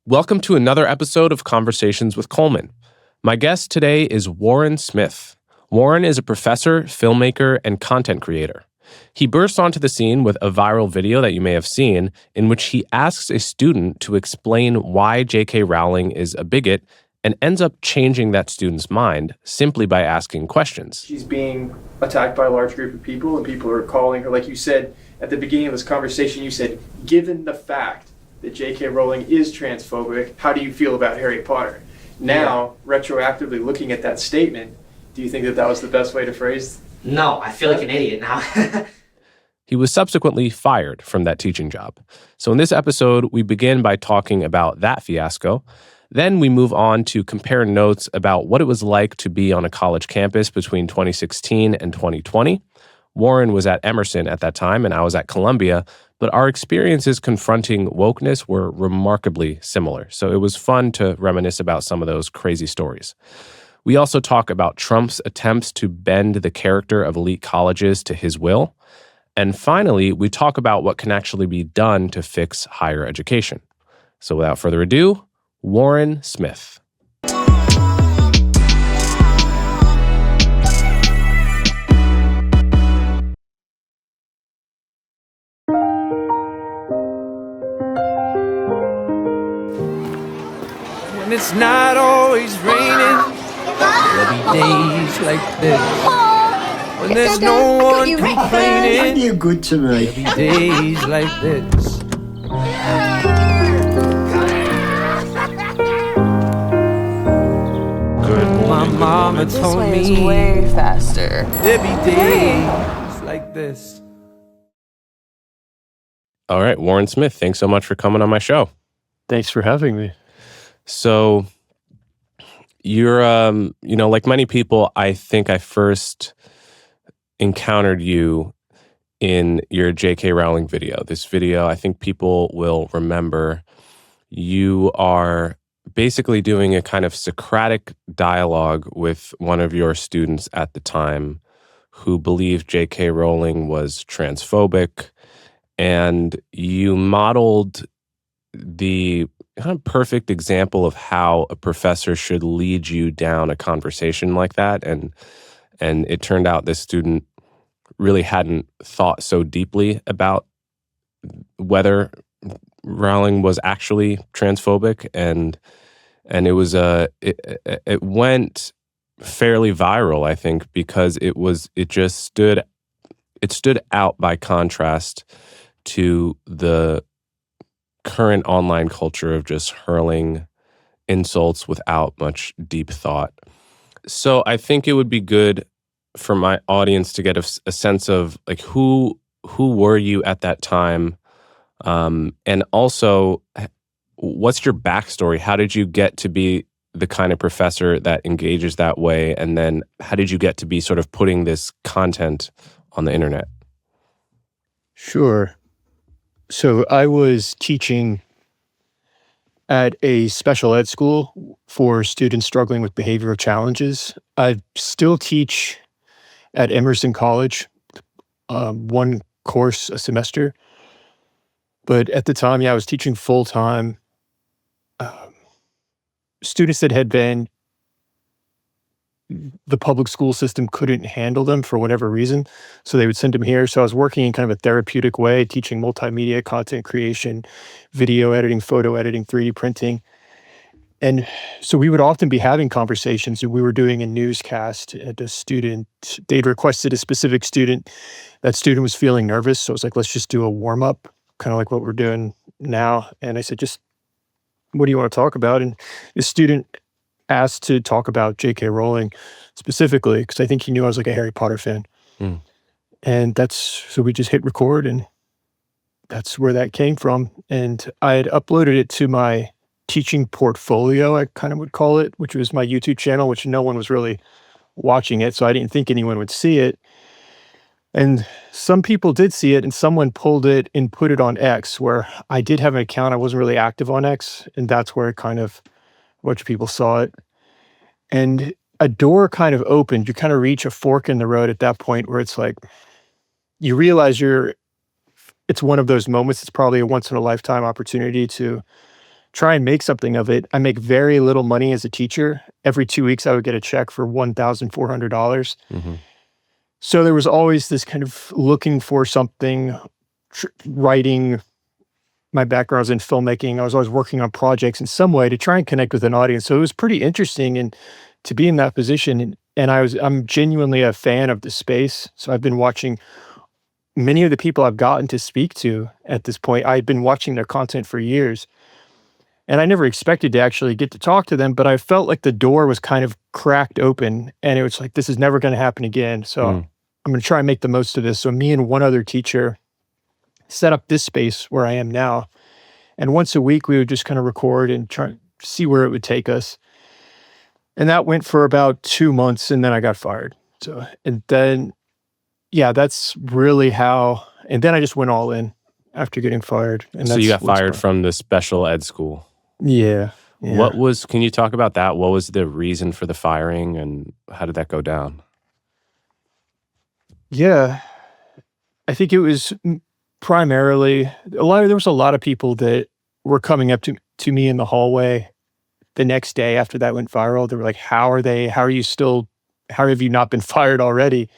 Welcome to another episode of Conversations with Coleman. My guest today is Warren Smith. Warren is a professor, filmmaker, and content creator. He burst onto the scene with a viral video that you may have seen, in which he asks a student to explain why J.K. Rowling is a bigot and ends up changing that student's mind simply by asking questions. She's being attacked by a large group of people, and people are calling her, like you said at the beginning of this conversation, you said, given the fact that J.K. Rowling is transphobic, how do you feel about Harry Potter? Now, retroactively looking at that statement, do you think that that was the best way to phrase? No, I feel like an idiot now. He was subsequently fired from that teaching job. So in this episode, we begin by talking about that fiasco. Then we move on to compare notes about what it was like to be on a college campus between 2016 and 2020. Warren was at Emerson at that time, and I was at Columbia, but our experiences confronting wokeness were remarkably similar. So it was fun to reminisce about some of those crazy stories. We also talk about Trump's attempts to bend the character of elite colleges to his will. And finally, we talk about what can actually be done to fix higher education. So without further ado, Warren Smith. When it's not always raining, there'll be days like this. When there's no one complaining, You're good to me. there'll be days like this. My mama This told way is me way faster. there'll be days like this. All right, Warren Smith, thanks so much for coming on my show. Thanks for having me. So you're, like many people, I think I first encountered you in your J.K. Rowling video. This video, I think people will remember. You are basically doing a kind of Socratic dialogue with one of your students at the time who believed J.K. Rowling was transphobic, and you modeled the kind of perfect example of how a professor should lead you down a conversation like that. And it turned out this student really hadn't thought so deeply about whether Rowling was actually transphobic, and it was it went fairly viral, I think, because it stood out by contrast to the current online culture of just hurling insults without much deep thought. So I think it would be good for my audience to get a sense of like who were you at that time, and also what's your backstory? How did you get to be the kind of professor that engages that way, and then how did you get to be sort of putting this content on the internet? Sure. So I was teaching at a special ed school for students struggling with behavioral challenges. I still teach at Emerson College, one course a semester. But at the time, I was teaching full-time. Students that had been, the public school system couldn't handle them for whatever reason, so they would send them here. So I was working in kind of a therapeutic way, teaching multimedia content creation, video editing, photo editing, 3D printing. And so we would often be having conversations, and we were doing a newscast at a student. They'd requested a specific student. That student was feeling nervous, so I was like, let's just do a warm-up, kind of like what we're doing now. And I said, just, what do you want to talk about? And this student asked to talk about J.K. Rowling specifically, because I think he knew I was like a Harry Potter fan. Mm. And so we just hit record, and that's where that came from. And I had uploaded it to my teaching portfolio, I kind of would call it, which was my YouTube channel, which no one was really watching it, so I didn't think anyone would see it. And some people did see it, and someone pulled it and put it on X, where I did have an account. I wasn't really active on X, and that's where it kind of a bunch of people saw it. And a door kind of opened. You kind of reach a fork in the road at that point where it's like, you realize it's one of those moments. It's probably a once in a lifetime opportunity to try and make something of it. I make very little money as a teacher. Every 2 weeks, I would get a check for $1,400. So there was always this kind of looking for something, writing. My background was in filmmaking. I was always working on projects in some way to try and connect with an audience. So it was pretty interesting and to be in that position. And I'm genuinely a fan of the space. So I've been watching many of the people I've gotten to speak to at this point. I've been watching their content for years. And I never expected to actually get to talk to them, but I felt like the door was kind of cracked open and it was like, this is never going to happen again. So I'm going to try and make the most of this. So me and one other teacher set up this space where I am now. And once a week, we would just kind of record and try to see where it would take us. And that went for about 2 months, and then I got fired. So, and then, yeah, that's really how, and then I just went all in after getting fired. And so you got fired from the special ed school. Yeah. Can you talk about that? What was the reason for the firing and how did that go down? Yeah. I think it was primarily, there was a lot of people that were coming up to me in the hallway the next day after that went viral. They were like, how have you not been fired already?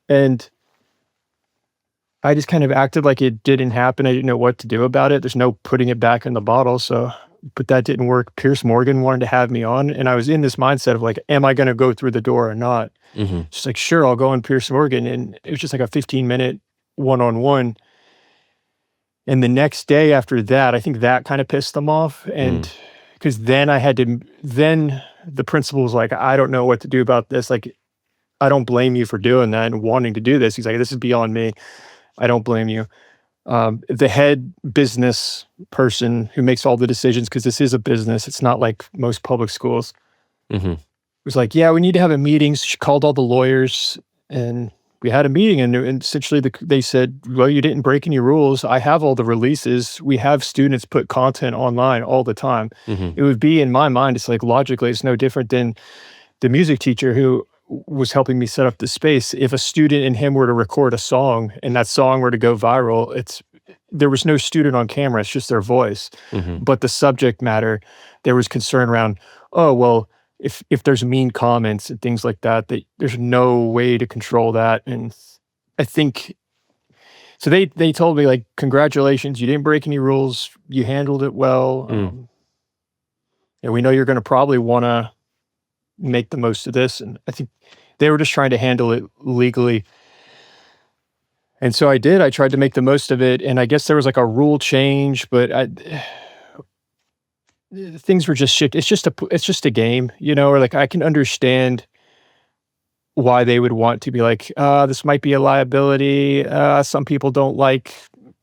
And I just kind of acted like it didn't happen. I didn't know what to do about it. There's no putting it back in the bottle. But that didn't work. Piers Morgan wanted to have me on. And I was in this mindset of like, am I going to go through the door or not? Just like, sure, I'll go on Piers Morgan. And it was just like a 15-minute one-on-one. And the next day after that, I think that kind of pissed them off. And because then then the principal was like, I don't know what to do about this. Like, I don't blame you for doing that and wanting to do this. He's like, this is beyond me. I don't blame you. The head business person who makes all the decisions, because this is a business, it's not like most public schools, was like, yeah, we need to have a meeting. So she called all the lawyers and we had a meeting, and essentially they said, well, you didn't break any rules. I have all the releases. We have students put content online all the time. It would be, in my mind, it's like logically, it's no different than the music teacher who was helping me set up the space. If a student and him were to record a song and that song were to go viral, there was no student on camera, it's just their voice. But the subject matter, there was concern around, oh, well, if there's mean comments and things like that there's no way to control that. And I think, so they told me like, congratulations, you didn't break any rules, you handled it well. And we know you're going to probably want to make the most of this. And I think they were just trying to handle it legally. And so I did. I tried to make the most of it. And I guess there was like a rule change, but things were just shit. It's just a game, or like I can understand why they would want to be like, this might be a liability. Some people don't like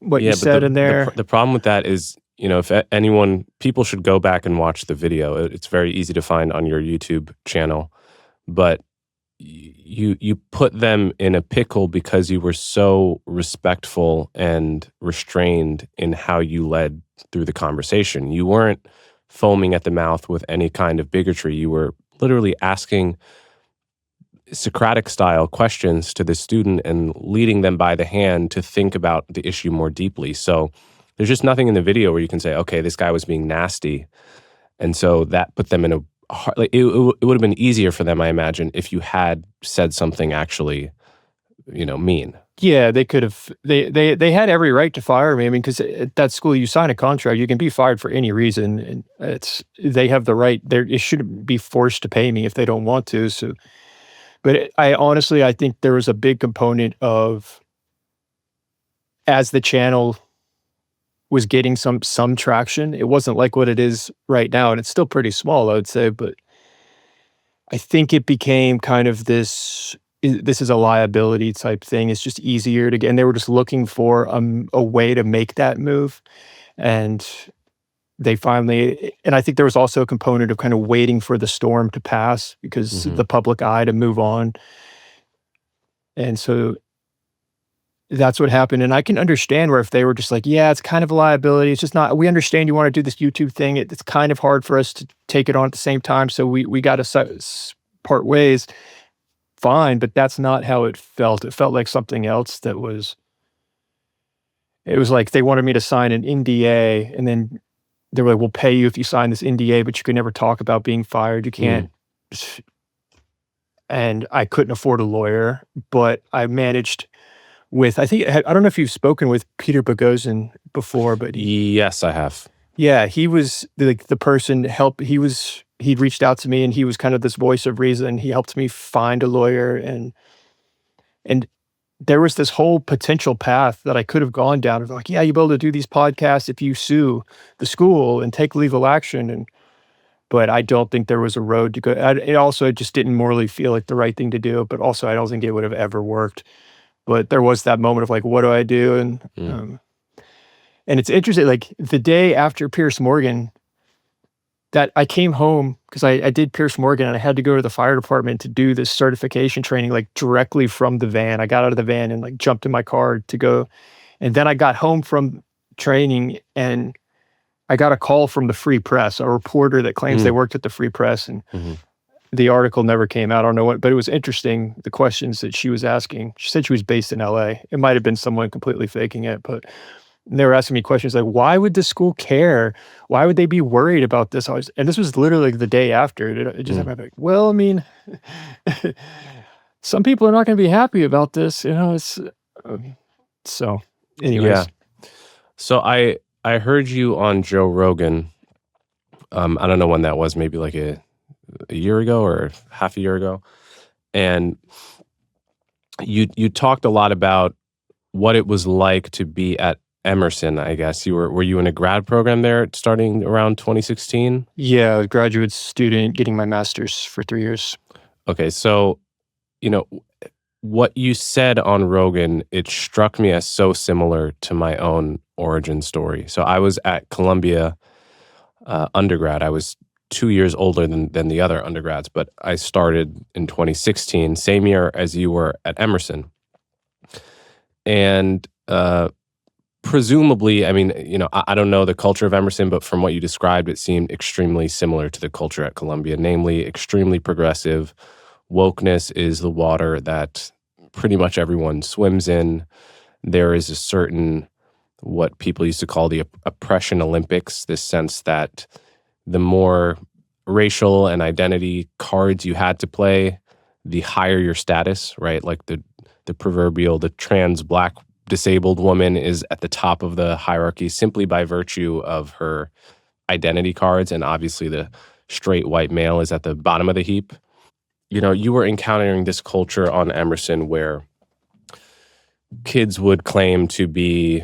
what you said in there. The problem with that is, if people should go back and watch the video. It's very easy to find on your YouTube channel, but you put them in a pickle because you were so respectful and restrained in how you led through the conversation. You weren't foaming at the mouth with any kind of bigotry. You were literally asking Socratic style questions to the student and leading them by the hand to think about the issue more deeply. So there's just nothing in the video where you can say, okay, this guy was being nasty. And so that put them in a, like, it would have been easier for them, I imagine, if you had said something actually, mean. Yeah, they could have, they had every right to fire me. I mean, because at that school, you sign a contract, you can be fired for any reason. And they have the right, it shouldn't be forced to pay me if they don't want to. So, but I think there was a big component of, as the channel was getting some traction, it wasn't like what it is right now. And it's still pretty small, I would say, but I think it became kind of this is a liability type thing. It's just easier to get, and they were just looking for a way to make that move. And they finally, and I think there was also a component of kind of waiting for the storm to pass because the public eye to move on. And so that's what happened. And I can understand where if they were just like, yeah, it's kind of a liability. It's just not, we understand you want to do this YouTube thing. It's kind of hard for us to take it on at the same time. So we got to part ways. Fine, but that's not how it felt. It felt like something else it was like they wanted me to sign an NDA and then they were like, we'll pay you if you sign this NDA, but you can never talk about being fired. You can't. And I couldn't afford a lawyer, but I managed with, I don't know if you've spoken with Peter Boghossian before, but Yes, I have. yeah, he was the person he'd reached out to me, and he was kind of this voice of reason. He helped me find a lawyer, and there was this whole potential path that I could have gone down of like, yeah, you'll be able to do these podcasts if you sue the school and take legal action. But I don't think there was a road to go. It just didn't morally feel like the right thing to do, but also I don't think it would have ever worked. But there was that moment of like, what do I do? And it's interesting, like the day after Piers Morgan, that I came home because I did Piers Morgan, and I had to go to the fire department to do this certification training, like directly from the van. I got out of the van and like jumped in my car to go. And then I got home from training, and I got a call from the Free Press, a reporter that claims they worked at the Free Press, and the article never came out. I don't know what, but it was interesting, the questions that she was asking. She said she was based in LA. It might have been someone completely faking it, but they were asking me questions like, why would the school care? Why would they be worried about this? And this was literally the day after. It just happened. Like, well, I mean, some people are not going to be happy about this. It's so anyways. Yeah. So I heard you on Joe Rogan. I don't know when that was, maybe like a year ago or half a year ago. And you talked a lot about what it was like to be at Emerson, I guess. Were you in a grad program there starting around 2016? Yeah, a graduate student getting my master's for 3 years. Okay, so, what you said on Rogan, it struck me as so similar to my own origin story. So I was at Columbia undergrad. I was 2 years older than the other undergrads, but I started in 2016, same year as you were at Emerson. And presumably, I mean, I don't know the culture of Emerson, but from what you described, it seemed extremely similar to the culture at Columbia, namely extremely progressive. Wokeness is the water that pretty much everyone swims in. There is a certain, what people used to call the oppression Olympics, this sense that the more racial and identity cards you had to play, the higher your status, right? Like the proverbial, the trans black disabled woman is at the top of the hierarchy simply by virtue of her identity cards, and obviously the straight white male is at the bottom of the heap. You were encountering this culture on Emerson where kids would claim to be,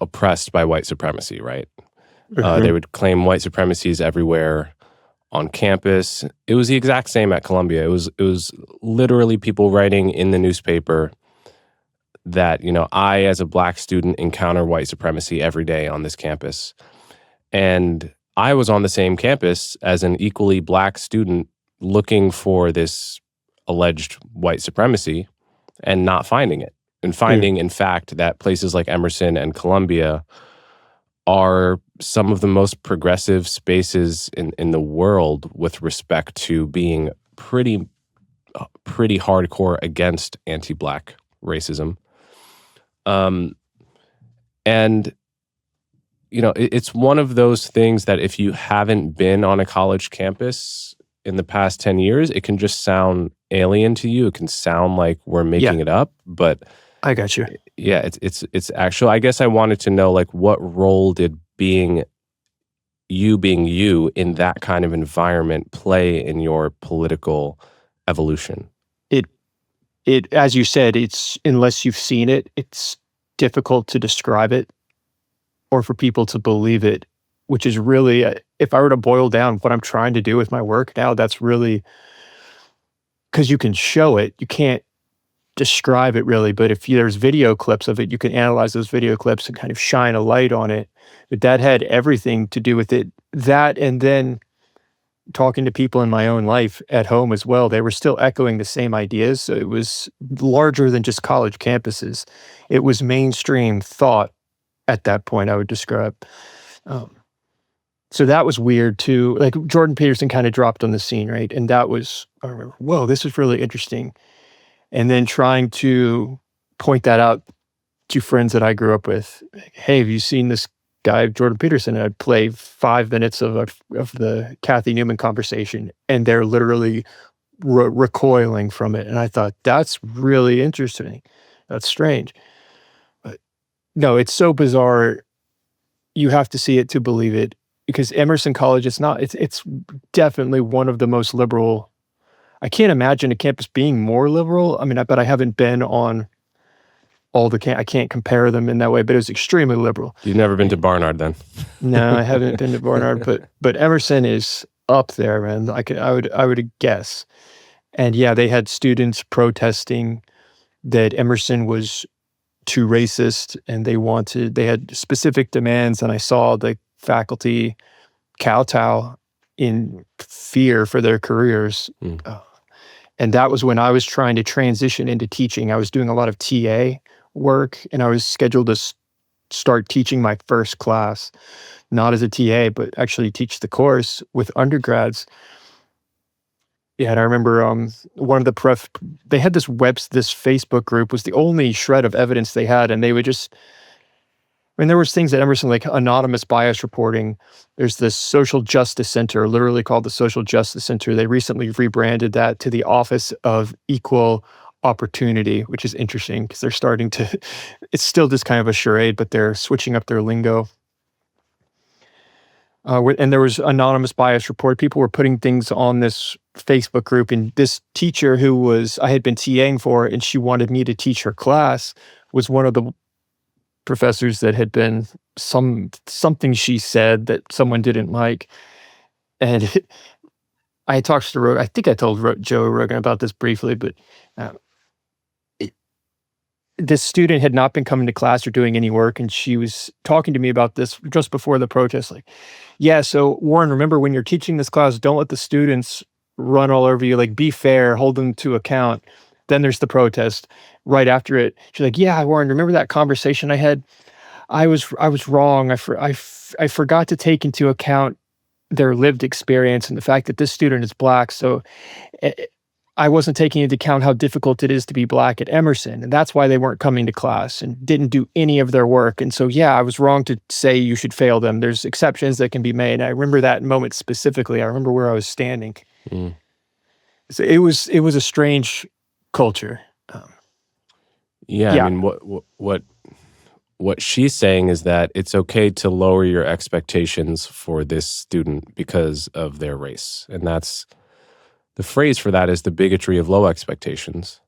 oppressed by white supremacy, right? They would claim white supremacy is everywhere on campus. It was the exact same at Columbia. It was literally people writing in the newspaper that, I, as a black student, encounter white supremacy every day on this campus. And I was on the same campus as an equally black student looking for this alleged white supremacy and not finding it. And finding, in fact, that places like Emerson and Columbia are some of the most progressive spaces in the world with respect to being pretty hardcore against anti-black racism. And it's one of those things that if you haven't been on a college campus in the past 10 years, it can just sound alien to you. It can sound like we're making it up, but I got you. Yeah, it's actually, I guess I wanted to know, like, what role did being you in that kind of environment play in your political evolution? It, as you said, it's, unless you've seen it, it's difficult to describe it or for people to believe it, which is really, if I were to boil down what I'm trying to do with my work now, that's really, because you can show it, you can't describe it really, but if there's video clips of it, you can analyze those video clips and kind of shine a light on it. But that had everything to do with it. That, and then talking to people in my own life at home as well, they were still echoing the same ideas. So it was larger than just college campuses. It was mainstream thought at that point, I would describe. So that was weird too. Like Jordan Peterson kind of dropped on the scene, right? And that was, I remember, whoa, this is really interesting. And then trying to point that out to friends that I grew up with. Hey, have you seen this guy, Jordan Peterson, and I'd play 5 minutes of the Kathy Newman conversation, and they're literally recoiling from it. And I thought, that's really interesting. That's strange. But no, it's so bizarre. You have to see it to believe it, because Emerson College is not, it's definitely one of the most liberal. I can't imagine a campus being more liberal. I mean, but I haven't been on all the I can't compare them in that way, but it was extremely liberal. You've never been to Barnard then? No, I haven't been to Barnard, but Emerson is up there, man. I would guess. And yeah, they had students protesting that Emerson was too racist, and they had specific demands, and I saw the faculty kowtow in fear for their careers. And that was when I was trying to transition into teaching. I was doing a lot of TA work, and I was scheduled to start teaching my first class, not as a TA, but actually teach the course with undergrads. Yeah, and I remember one of the they had this Facebook group was the only shred of evidence they had, and they would just, I mean, there was things at Emerson like anonymous bias reporting. There's this Social Justice Center, literally called the Social Justice Center. They recently rebranded that to the Office of Equal Opportunity, which is interesting because they're starting to, it's still just kind of a charade, but they're switching up their lingo. And there was anonymous bias report. People were putting things on this Facebook group, and this teacher I had been TAing for, and she wanted me to teach her class, was one of the professors that had been something she said that someone didn't like. And I talked to Rogan. I think I told Joe Rogan about this briefly, but this student had not been coming to class or doing any work, and she was talking to me about this just before the protest. Like, yeah, so Warren, remember when you're teaching this class, don't let the students run all over you. Like, be fair, hold them to account. Then there's the protest. Right after it, she's like, yeah, Warren, remember that conversation I had? I was wrong. I forgot to take into account their lived experience and the fact that this student is Black. So I wasn't taking into account how difficult it is to be Black at Emerson. And that's why they weren't coming to class and didn't do any of their work. And so, yeah, I was wrong to say you should fail them. There's exceptions that can be made. And I remember that moment specifically. I remember where I was standing. So it was a strange culture. Yeah, I mean, what she's saying is that it's okay to lower your expectations for this student because of their race. And that's, the phrase for that is the bigotry of low expectations.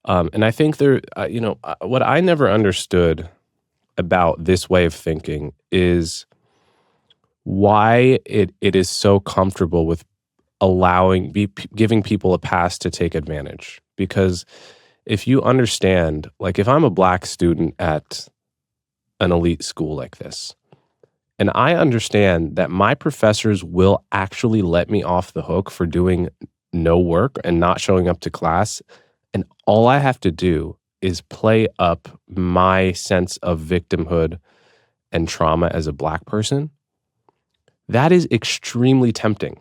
And I think what I never understood about this way of thinking is why it is so comfortable with giving people a pass to take advantage. Because if you understand, like if I'm a Black student at an elite school like this, and I understand that my professors will actually let me off the hook for doing no work and not showing up to class, and all I have to do is play up my sense of victimhood and trauma as a Black person, that is extremely tempting.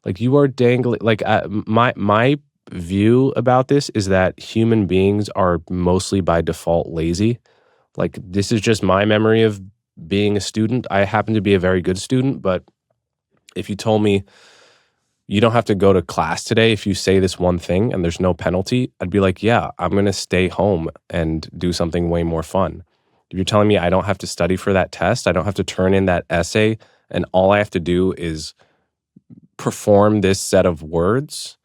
Like you are dangling, like my view about this is that human beings are mostly by default lazy. Like this is just my memory of being a student. I happen to be a very good student, but if you told me you don't have to go to class today if you say this one thing and there's no penalty, I'd be like, yeah, I'm going to stay home and do something way more fun. If you're telling me I don't have to study for that test, I don't have to turn in that essay, and all I have to do is perform this set of words,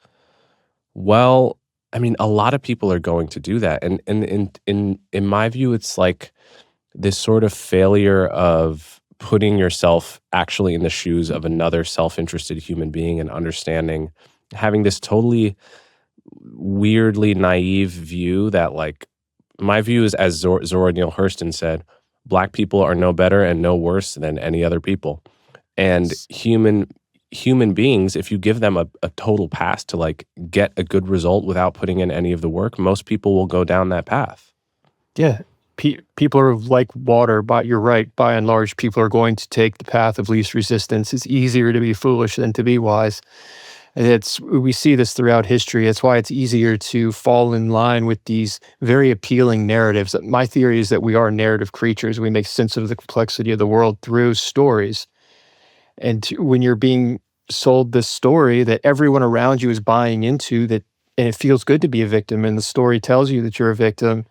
well, I mean, a lot of people are going to do that. And in my view, it's like this sort of failure of putting yourself actually in the shoes of another self-interested human being and understanding, having this totally weirdly naive view that, like, my view is, as Zora Neale Hurston said, Black people are no better and no worse than any other people. And human beings, if you give them a total pass to like get a good result without putting in any of the work, most people will go down that path. Yeah. People are like water, but you're right. By and large, people are going to take the path of least resistance. It's easier to be foolish than to be wise. We see this throughout history. That's why it's easier to fall in line with these very appealing narratives. My theory is that we are narrative creatures. We make sense of the complexity of the world through stories. And when you're being sold this story that everyone around you is buying into, that and it feels good to be a victim, and the story tells you that you're a victim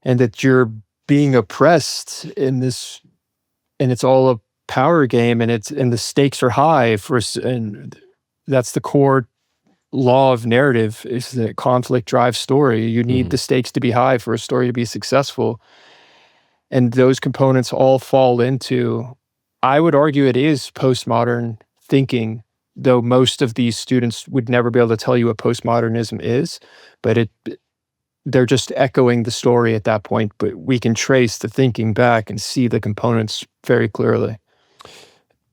and that you're being oppressed in this, and it's all a power game, and the stakes are high and that's the core law of narrative, is that conflict drives story. You need the stakes to be high for a story to be successful. And those components all fall into, I would argue it is postmodern thinking, though most of these students would never be able to tell you what postmodernism is, but they're just echoing the story at that point, but we can trace the thinking back and see the components very clearly.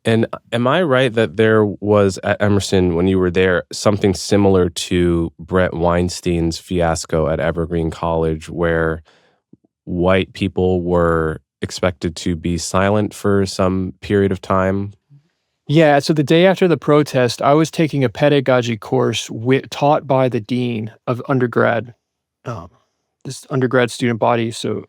And am I right that there was at Emerson, when you were there, something similar to Brett Weinstein's fiasco at Evergreen College, where white people were expected to be silent for some period of time? Yeah, so the day after the protest, I was taking a pedagogy course taught by the dean of undergrad, this undergrad student body. So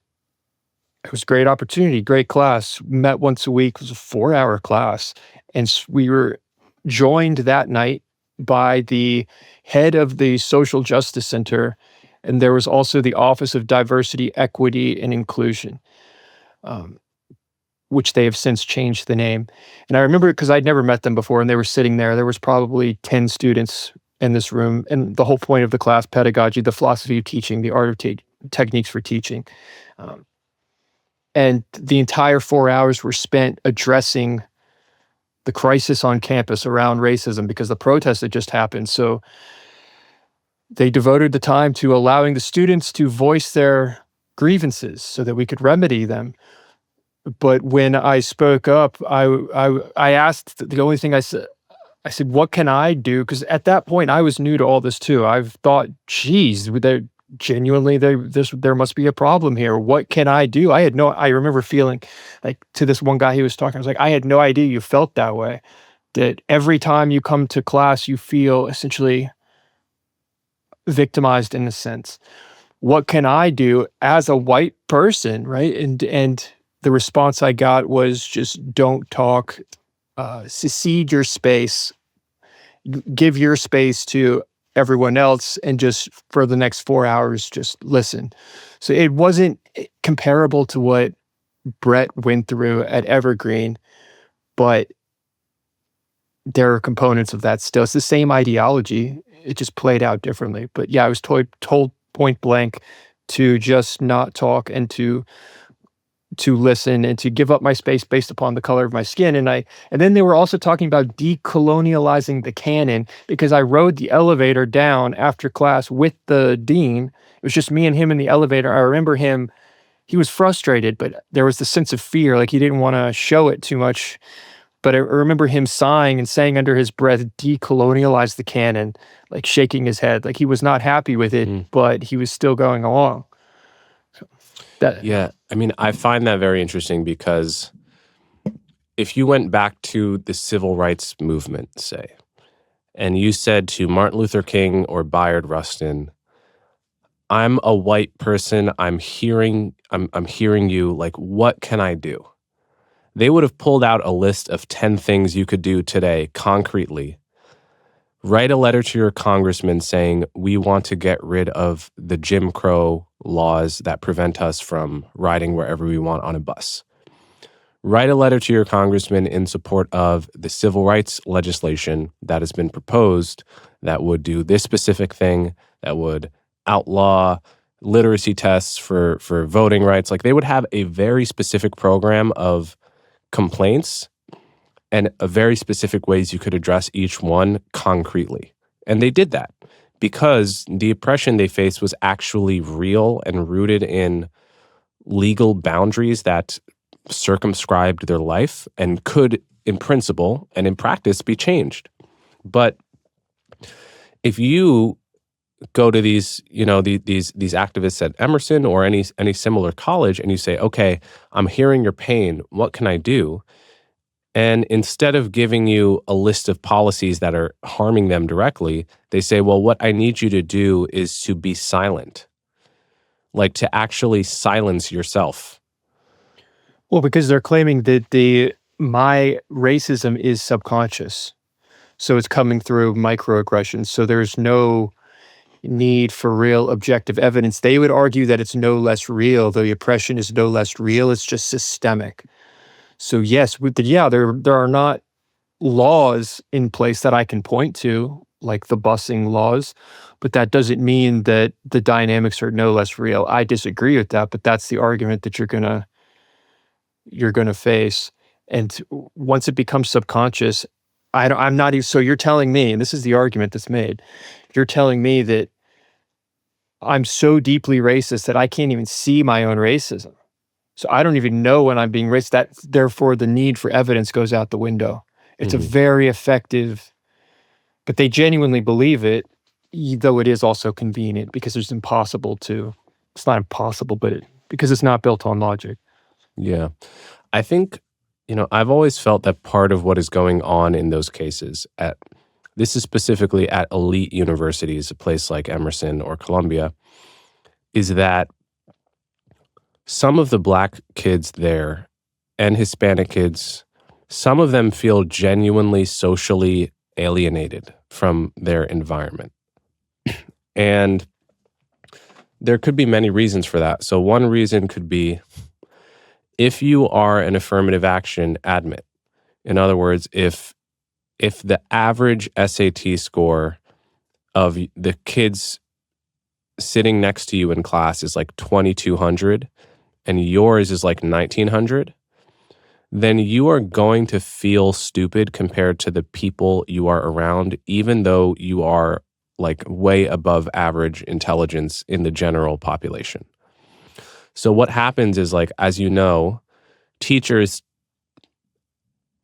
it was a great opportunity, great class. Met once a week. It was a 4-hour class. And we were joined that night by the head of the Social Justice Center. And there was also the Office of Diversity, Equity, and Inclusion, which they have since changed the name. And I remember it because I'd never met them before, and they were sitting there. There was probably 10 students in this room. And the whole point of the class, pedagogy, the philosophy of teaching, the art of techniques for teaching. And the entire 4 hours were spent addressing the crisis on campus around racism, because the protest had just happened. So they devoted the time to allowing the students to voice their grievances so that we could remedy them. But when I spoke up, I asked, the only thing I said, what can I do? Because at that point, I was new to all this too. I've thought, geez, there must be a problem here. What can I do? I remember feeling like, to this one guy he was talking, I was like, I had no idea you felt that way. That every time you come to class, you feel essentially victimized in a sense. What can I do as a white person, right? And the response I got was just don't talk, secede your space, give your space to everyone else, and just for the next 4 hours, just listen. So it wasn't comparable to what Brett went through at Evergreen, but there are components of that still. It's the same ideology. It just played out differently. But yeah, I was told point blank to just not talk and to listen and to give up my space based upon the color of my skin. And then they were also talking about decolonializing the canon, because I rode the elevator down after class with the dean. It was just me and him in the elevator. I remember he was frustrated, but there was the sense of fear, like he didn't want to show it too much. But I remember him sighing and saying under his breath, decolonialize the canon, like shaking his head, like he was not happy with it, but he was still going along. Yeah, I mean, I find that very interesting, because if you went back to the civil rights movement, say, and you said to Martin Luther King or Bayard Rustin, I'm a white person, I'm hearing you, like, what can I do? They would have pulled out a list of 10 things you could do today, concretely. Write a letter to your congressman saying, we want to get rid of the Jim Crow laws that prevent us from riding wherever we want on a bus. Write a letter to your congressman in support of the civil rights legislation that has been proposed that would do this specific thing, that would outlaw literacy tests for voting rights. Like, they would have a very specific program of complaints and a very specific ways you could address each one concretely. And they did that because the oppression they faced was actually real and rooted in legal boundaries that circumscribed their life and could, in principle and in practice, be changed. But if you go to these activists at Emerson or any similar college and you say, okay, I'm hearing your pain, what can I do? And instead of giving you a list of policies that are harming them directly, they say, well, what I need you to do is to be silent, like to actually silence yourself. Well, because they're claiming that my racism is subconscious. So it's coming through microaggressions. So there's no need for real objective evidence. They would argue that it's no less real. The oppression is no less real. It's just systemic. So yes, there are not laws in place that I can point to, like the busing laws, but that doesn't mean that the dynamics are no less real. I disagree with that, but that's the argument that you're gonna face. And once it becomes subconscious, I'm not even. So you're telling me, and this is the argument that's made, you're telling me that I'm so deeply racist that I can't even see my own racism. So I don't even know when I'm being racist. That therefore the need for evidence goes out the window. It's a very effective, but they genuinely believe it, though it is also convenient because it's not impossible, but because it's not built on logic. Yeah. I think, I've always felt that part of what is going on in those cases this is specifically at elite universities, a place like Emerson or Columbia, is that some of the Black kids there and Hispanic kids, some of them feel genuinely socially alienated from their environment. And there could be many reasons for that. So one reason could be if you are an affirmative action admit. In other words, if the average SAT score of the kids sitting next to you in class is like 2,200 and yours is like 1,900, then you are going to feel stupid compared to the people you are around, even though you are like way above average intelligence in the general population. So what happens is, like, as you know, teachers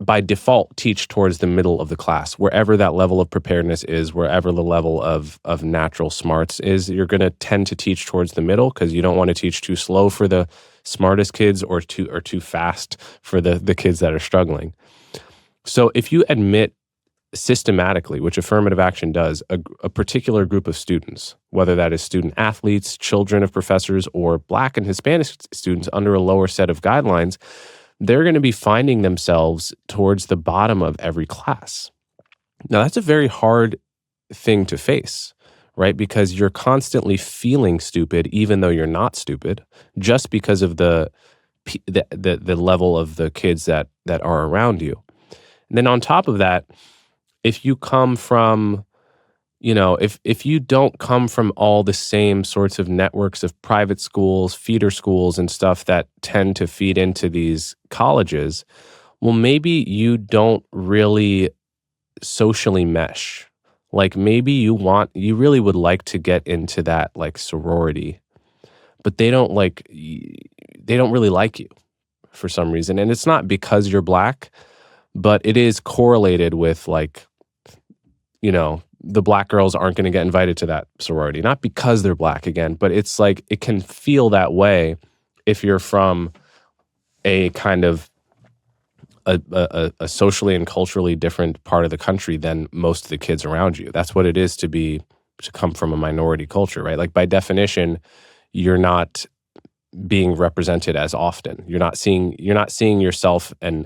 by default teach towards the middle of the class. Wherever that level of preparedness is, wherever the level of natural smarts is, you're going to tend to teach towards the middle because you don't want to teach too slow for the smartest kids or too fast for the kids that are struggling. So if you admit systematically, which affirmative action does, a particular group of students, whether that is student athletes, children of professors, or Black and Hispanic students under a lower set of guidelines, they're going to be finding themselves towards the bottom of every class. Now, that's a very hard thing to face, right? Because you're constantly feeling stupid, even though you're not stupid, just because of the level of the kids that are around you. And then on top of that, if you come from, if you don't come from all the same sorts of networks of private schools, feeder schools, and stuff that tend to feed into these colleges, well, maybe you don't really socially mesh. Like maybe you really would like to get into that like sorority, but they don't really like you for some reason. And it's not because you're Black, but it is correlated with like, the Black girls aren't going to get invited to that sorority, not because they're Black again, but it's like it can feel that way if you're from a kind of a socially and culturally different part of the country than most of the kids around you. That's what it is to come from a minority culture, right? Like by definition, you're not being represented as often. You're not seeing yourself in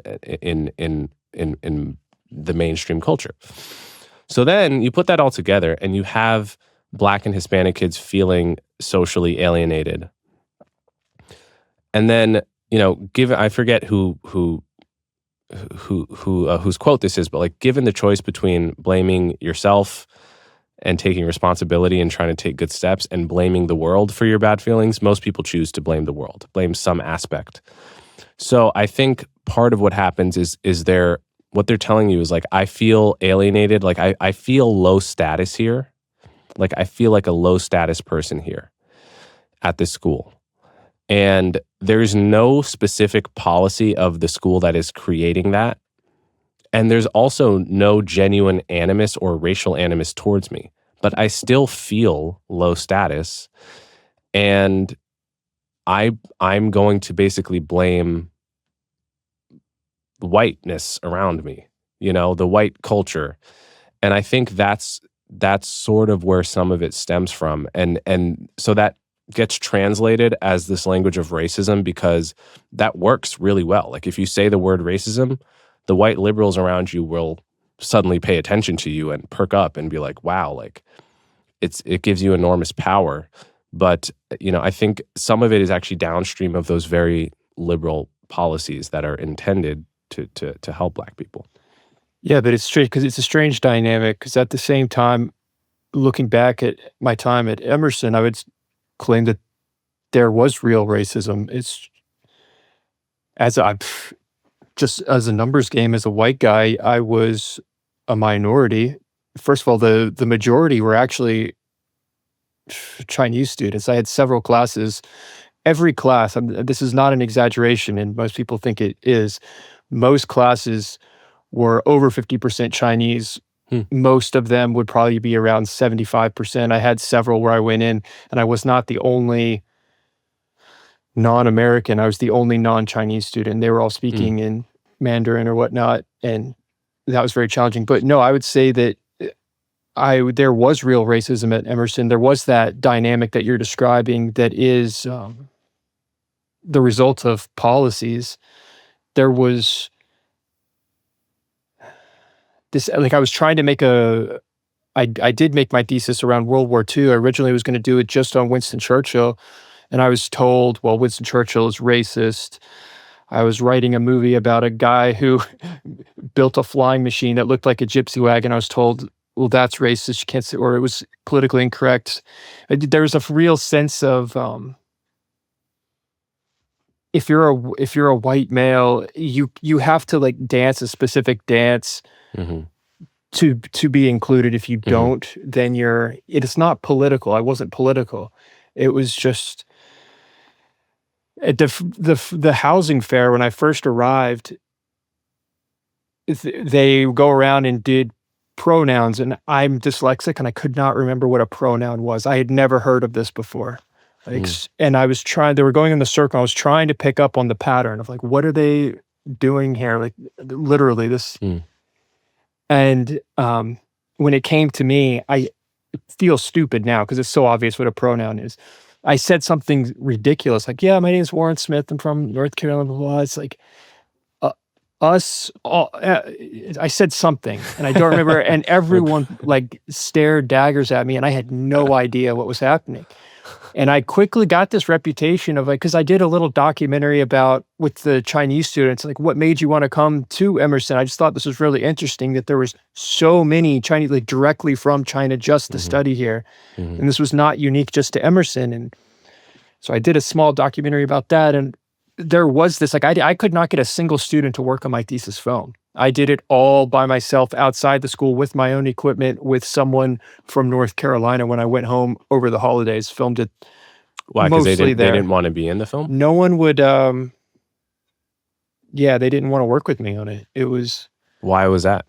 the mainstream culture. So then you put that all together and you have Black and Hispanic kids feeling socially alienated. And then, I forget whose quote this is, but like given the choice between blaming yourself and taking responsibility and trying to take good steps and blaming the world for your bad feelings, most people choose to blame the world, blame some aspect. So I think part of what happens is what they're telling you is like, I feel alienated. Like I feel low status here. Like I feel like a low status person here at this school. And there's no specific policy of the school that is creating that. And there's also no genuine animus or racial animus towards me. But I still feel low status. And I'm going to basically blame whiteness around me, the white culture. And I think that's sort of where some of it stems from. And so that gets translated as this language of racism because that works really well. Like if you say the word racism, the white liberals around you will suddenly pay attention to you and perk up and be like, wow, like it gives you enormous power. But, I think some of it is actually downstream of those very liberal policies that are intended to help Black people. Yeah, but it's strange because it's a strange dynamic because at the same time, looking back at my time at Emerson, I would claim that there was real racism. It's just as a numbers game, as a white guy, I was a minority. First of all, the majority were actually Chinese students. I had several classes. Every class, this is not an exaggeration, and most people think it is. Most classes were over 50% Chinese. Most of them would probably be around 75%. I had several where I went in, and I was not the only non-American. I was the only non-Chinese student. They were all speaking in Mandarin or whatnot, and that was very challenging. But no, I would say that there was real racism at Emerson. There was that dynamic that you're describing that is the result of policies. There was this, like I was trying to make I did make my thesis around World War II. I originally was going to do it just on Winston Churchill, and I was told, well, Winston Churchill is racist. I was writing a movie about a guy who built a flying machine that looked like a gypsy wagon. I was told, well, that's racist. You can't say, or it was politically incorrect. There was a real sense of if you're a white male, you have to like dance a specific dance to be included. If you don't, then it's not political. I wasn't political. It was just at the housing fair when I first arrived. They go around and did pronouns, and I'm dyslexic and I could not remember what a pronoun was. I had never heard of this before. And I was they were going in the circle. I was trying to pick up on the pattern of like, what are they doing here? Like literally this. And when it came to me, I feel stupid now because it's so obvious what a pronoun is. I said something ridiculous, like, yeah, my name is Warren Smith. I'm from North Carolina, blah, blah, blah. It's like, us all, I said something and I don't remember, and everyone like stared daggers at me and I had no idea what was happening. And I quickly got this reputation of like, because I did a little documentary with the Chinese students, like what made you want to come to Emerson? I just thought this was really interesting that there was so many Chinese, like directly from China just to study here. And this was not unique just to Emerson. And so I did a small documentary about that. And there was this, like I could not get a single student to work on my thesis film. I did it all by myself outside the school with my own equipment with someone from North Carolina when I went home over the holidays, filmed it. Why? Because they didn't want to be in the film? No one would, they didn't want to work with me on it. It was... Why was that?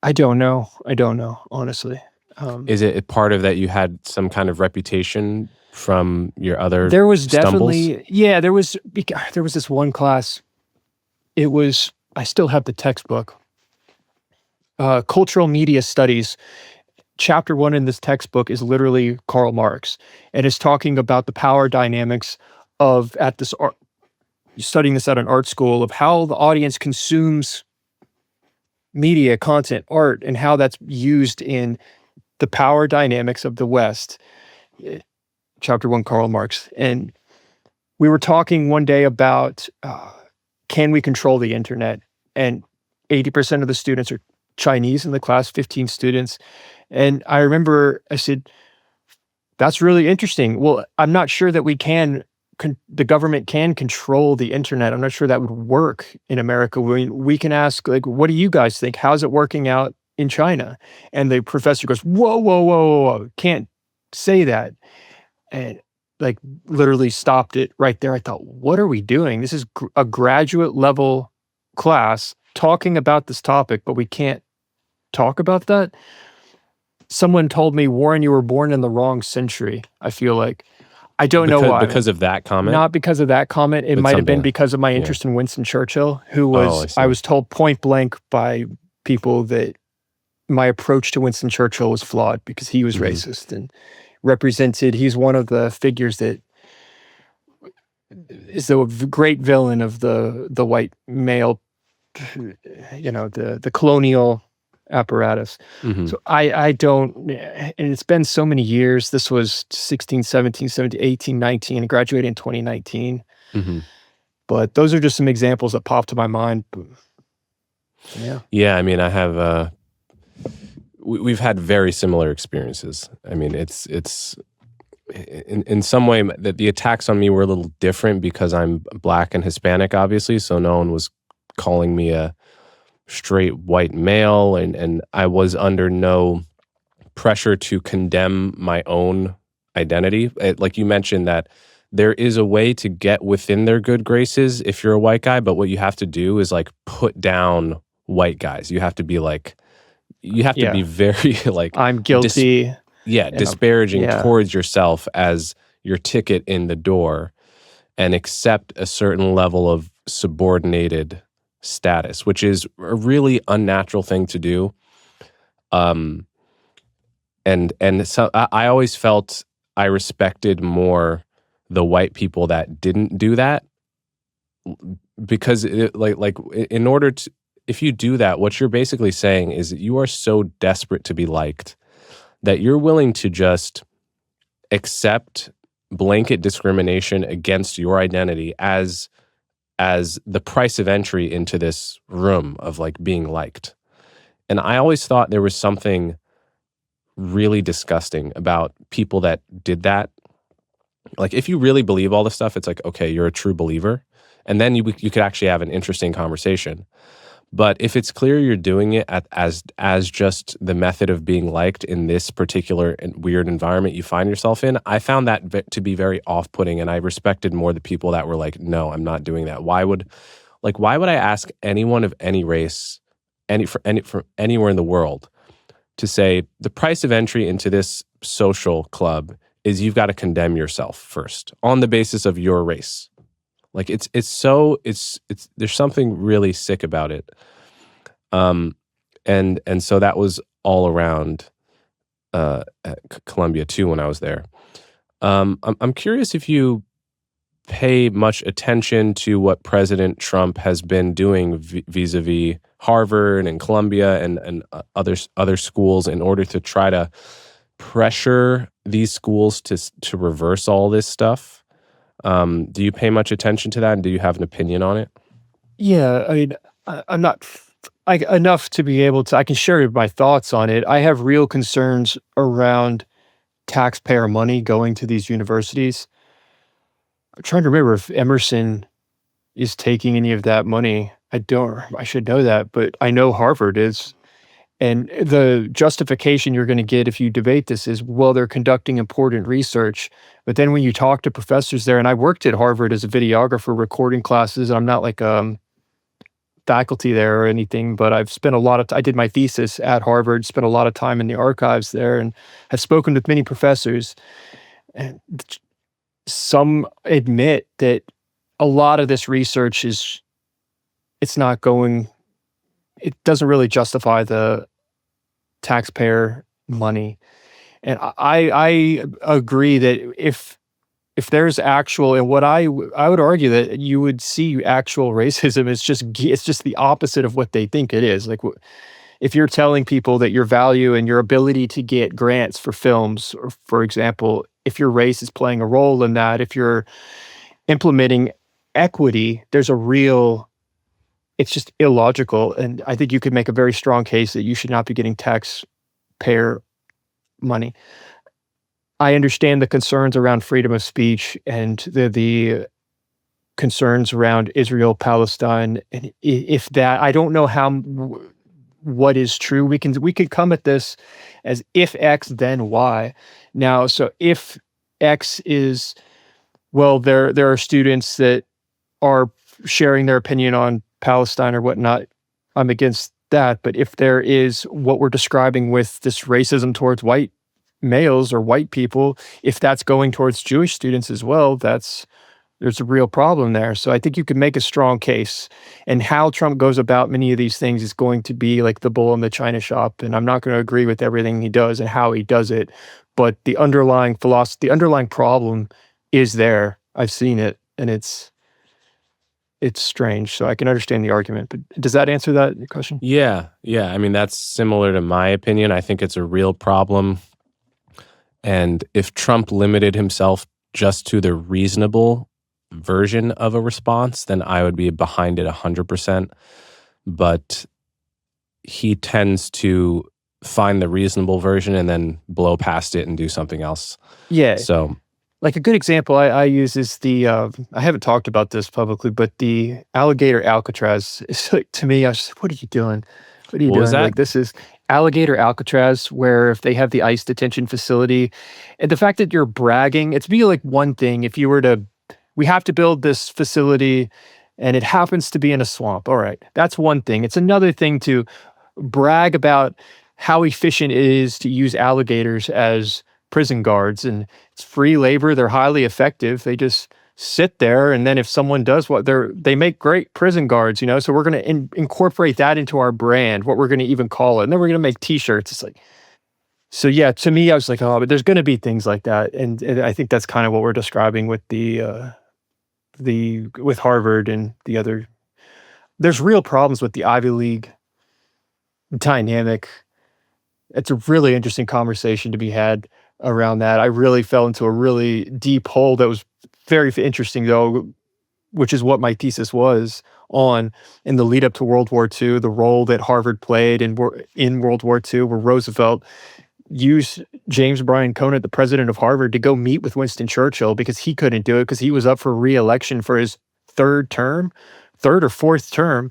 I don't know, honestly. Is it part of that you had some kind of reputation from your other There was stumbles? definitely, there was this one class. It was, I still have the textbook, Cultural Media Studies. Chapter 1 in this textbook is literally Karl Marx, and is talking about the power dynamics of, studying this at an art school, of how the audience consumes media, content, art, and how that's used in the power dynamics of the West. Chapter 1, Karl Marx. And we were talking one day about, can we control the internet? And 80% of the students are Chinese in the class, 15 students. And I remember I said, that's really interesting. Well, I'm not sure that the government can control the internet. I'm not sure that would work in America. We can ask, like, what do you guys think? How's it working out in China? And the professor goes, whoa, whoa, whoa, whoa, whoa. Can't say that. And like literally stopped it right there. I thought, what are we doing? This is a graduate level class talking about this topic, but we can't talk about that. Someone told me, Warren, you were born in the wrong century. I feel like I don't know why. Because of that comment? Not because of that comment. It But might have been something- because of my yeah. interest in Winston Churchill, who Oh, I was, see. I was told point blank by people that my approach to Winston Churchill was flawed because he was Mhm. racist and represented, he's one of the figures that is the great villain of the white male, you know, the colonial apparatus. Mhm. So I don't, and it's been so many years. This was 16, 17, 17, 18, 19, and graduated in 2019. Mhm. But those are just some examples that popped to my mind. Yeah. Yeah, I mean, I have we've had very similar experiences. I mean, it's in some way that the attacks on me were a little different because I'm Black and Hispanic, obviously. So no one was calling me a straight white male, and I was under no pressure to condemn my own identity. Like you mentioned, that there is a way to get within their good graces if you're a white guy, but what you have to do is like put down white guys. You have to be like, you have to Yeah. be very like I'm guilty. disparaging yeah. towards yourself as your ticket in the door, and accept a certain level of subordinated status, which is a really unnatural thing to do. And so I always felt I respected more the white people that didn't do that, because in order to, if you do that, what you're basically saying is that you are so desperate to be liked that you're willing to just accept blanket discrimination against your identity as the price of entry into this room of like being liked. And I always thought there was something really disgusting about people that did that. Like, if you really believe all this stuff, it's like, okay, you're a true believer, and then you could actually have an interesting conversation. But if it's clear you're doing it as just the method of being liked in this particular and weird environment you find yourself in, I found that to be very off-putting, and I respected more the people that were like, no, I'm not doing that. Why would I ask anyone of any race, from anywhere in the world, to say the price of entry into this social club is you've got to condemn yourself first on the basis of your race? Like, it's there's something really sick about it. And so that was all around at Columbia too when I was there. I'm curious if you pay much attention to what President Trump has been doing vis-a-vis Harvard and Columbia and other schools in order to try to pressure these schools to reverse all this stuff. Do you pay much attention to that, and do you have an opinion on it? Yeah, I mean, I'm not enough to be able to, I can share my thoughts on it. I have real concerns around taxpayer money going to these universities. I'm trying to remember if Emerson is taking any of that money. I should know that, but I know Harvard is. And the justification you're going to get if you debate this is, well, they're conducting important research. But then when you talk to professors there, and I worked at Harvard as a videographer recording classes, and I'm not like faculty there or anything, but I've spent a lot of I did my thesis at Harvard, spent a lot of time in the archives there, and have spoken with many professors. And some admit that a lot of this research it doesn't really justify the taxpayer money. And I agree that if there's actual, and what I would argue that you would see actual racism, it's just the opposite of what they think it is. Like, if you're telling people that your value and your ability to get grants for films, or for example, if your race is playing a role in that, if you're implementing equity, it's just illogical. And I think you could make a very strong case that you should not be getting taxpayer money. I understand the concerns around freedom of speech and the concerns around Israel, Palestine, and if that, I don't know what is true. We could come at this as if X, then Y. Now, so if X is, well, there are students that are sharing their opinion on Palestine or whatnot, I'm against that. But if there is what we're describing with this racism towards white males or white people, if that's going towards Jewish students as well, there's a real problem there. So I think you could make a strong case. And how Trump goes about many of these things is going to be like the bull in the china shop. And I'm not going to agree with everything he does and how he does it. But the underlying philosophy, the underlying problem is there. I've seen it, and it's strange. So I can understand the argument. But does that answer that question? Yeah. I mean, that's similar to my opinion. I think it's a real problem. And if Trump limited himself just to the reasonable version of a response, then I would be behind it 100%. But he tends to find the reasonable version and then blow past it and do something else. Yeah. So, like a good example I use is the, I haven't talked about this publicly, but the alligator Alcatraz is like, to me, I was like, what are you doing? What are you What doing? was that? Like, this is alligator Alcatraz, where if they have the ICE detention facility, and the fact that you're bragging, it's be like one thing if you were to, we have to build this facility and it happens to be in a swamp. All right, that's one thing. It's another thing to brag about how efficient it is to use alligators as prison guards, and it's free labor. They're highly effective. They just sit there, and then if someone does what they make great prison guards, you know. So we're going to incorporate that into our brand, what we're going to even call it, and then we're going to make T-shirts. It's like, so yeah. To me, I was like, oh, but there's going to be things like that, and I think that's kind of what we're describing with with Harvard and the other. There's real problems with the Ivy League dynamic. It's a really interesting conversation to be had around that. I really fell into a really deep hole that was very interesting, though, which is what my thesis was on in the lead up to World War II, the role that Harvard played in World War II, where Roosevelt used James Bryan Conant, the president of Harvard, to go meet with Winston Churchill because he couldn't do it because he was up for re-election for his third or fourth term,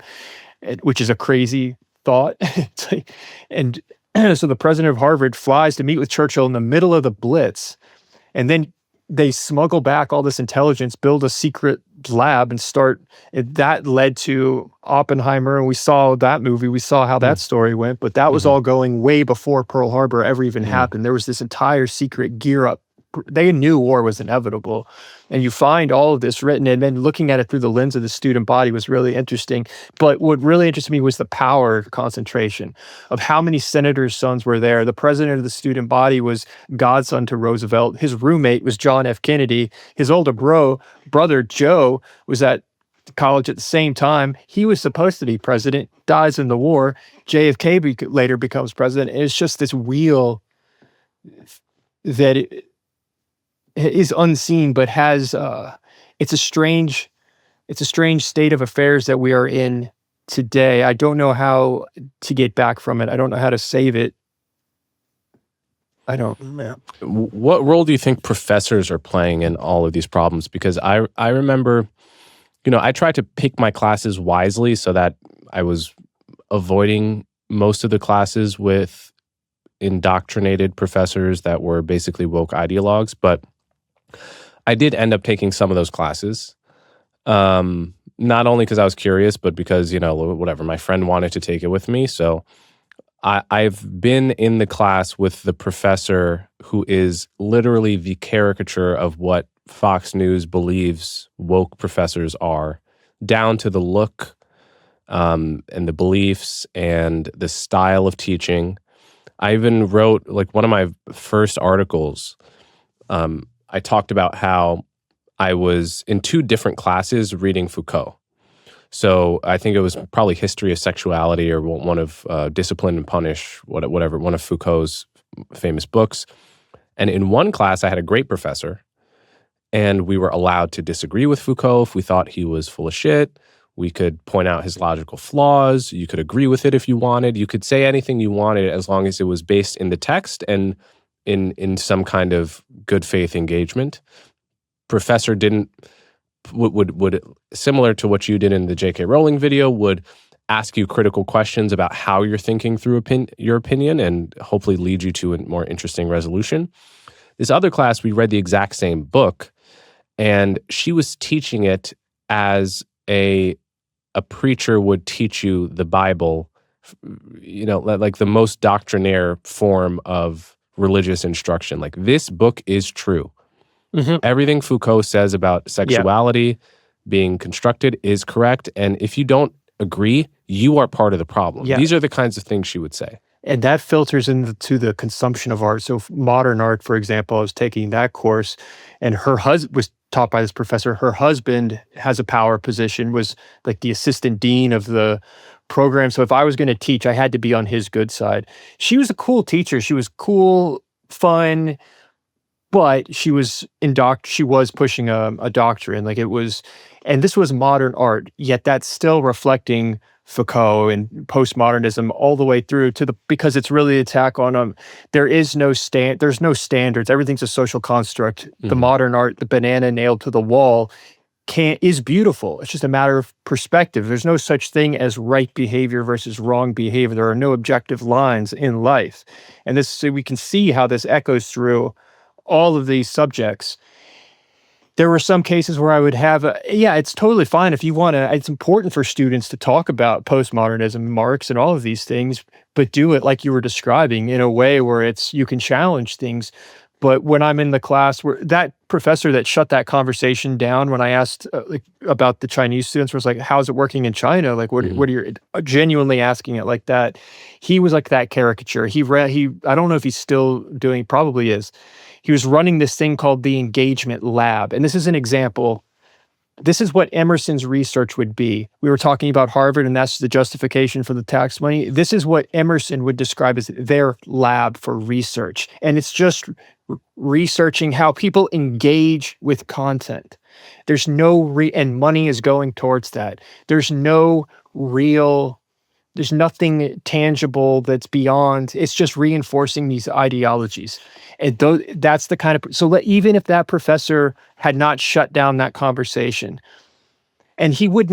which is a crazy thought. It's like, and so the president of Harvard flies to meet with Churchill in the middle of the Blitz, and then they smuggle back all this intelligence, build a secret lab, and start. That led to Oppenheimer, and we saw that movie. We saw how that story went, but that was all going way before Pearl Harbor ever even happened. There was this entire secret gear up. They knew war was inevitable. And you find all of this written, and then looking at it through the lens of the student body was really interesting. But what really interested me was the power concentration of how many senators' sons were there. The president of the student body was godson to Roosevelt. His roommate was John F. Kennedy. His older brother, Joe, was at college at the same time. He was supposed to be president, dies in the war. JFK later becomes president. And it's just this wheel that is unseen, but has it's a strange state of affairs that we are in today. I don't know how to get back from it. I don't know how to save it. I don't. Yeah. What role do you think professors are playing in all of these problems? Because I remember, I tried to pick my classes wisely so that I was avoiding most of the classes with indoctrinated professors that were basically woke ideologues, but I did end up taking some of those classes, not only because I was curious, but because, whatever, my friend wanted to take it with me. So I've been in the class with the professor who is literally the caricature of what Fox News believes woke professors are, down to the look and the beliefs and the style of teaching. I even wrote, like, one of my first articles, I talked about how I was in two different classes reading Foucault. So I think it was probably History of Sexuality or one of Discipline and Punish, whatever, one of Foucault's famous books. And in one class, I had a great professor, and we were allowed to disagree with Foucault if we thought he was full of shit. We could point out his logical flaws. You could agree with it if you wanted. You could say anything you wanted as long as it was based in the text and in some kind of good faith engagement. Professor would similar to what you did in the J.K. Rowling video, would ask you critical questions about how you're thinking through your opinion and hopefully lead you to a more interesting resolution. This other class, we read the exact same book, and she was teaching it as a preacher would teach you the Bible, like the most doctrinaire form of religious instruction. Like, this book is true. Mhm. Everything Foucault says about sexuality being constructed is correct. And if you don't agree, you are part of the problem. Yeah. These are the kinds of things she would say. And that filters into the consumption of art. So modern art, for example, I was taking that course, and her husband was taught by this professor. Her husband has a power position, was like the assistant dean of the program. So if I was going to teach, I had to be on his good side. She was a cool teacher. She was cool, fun, but she was pushing a doctrine. Like, it was, and this was modern art, yet that's still reflecting Foucault and postmodernism all the way through because it's really attack on there's no standards. Everything's a social construct. The modern art, the banana nailed to the wall, is beautiful. It's just a matter of perspective. There's no such thing as right behavior versus wrong behavior. There are no objective lines in life. And so we can see how this echoes through all of these subjects. There were some cases where I would have it's totally fine if you want to. It's important for students to talk about postmodernism, Marx, and all of these things, but do it like you were describing, in a way where you can challenge things. But when I'm in the class, where that professor that shut that conversation down when I asked about the Chinese students, was like, "How's it working in China? Like, what are you genuinely asking it like that?" He was like that caricature. I don't know if he's still doing. Probably is. He was running this thing called the Engagement Lab. And this is an example. This is what Emerson's research would be. We were talking about Harvard, and that's the justification for the tax money. This is what Emerson would describe as their lab for research. And it's just researching how people engage with content. There's no and money is going towards that. There's nothing tangible that's beyond. It's just reinforcing these ideologies. And that's the kind of, even if that professor had not shut down that conversation, and he would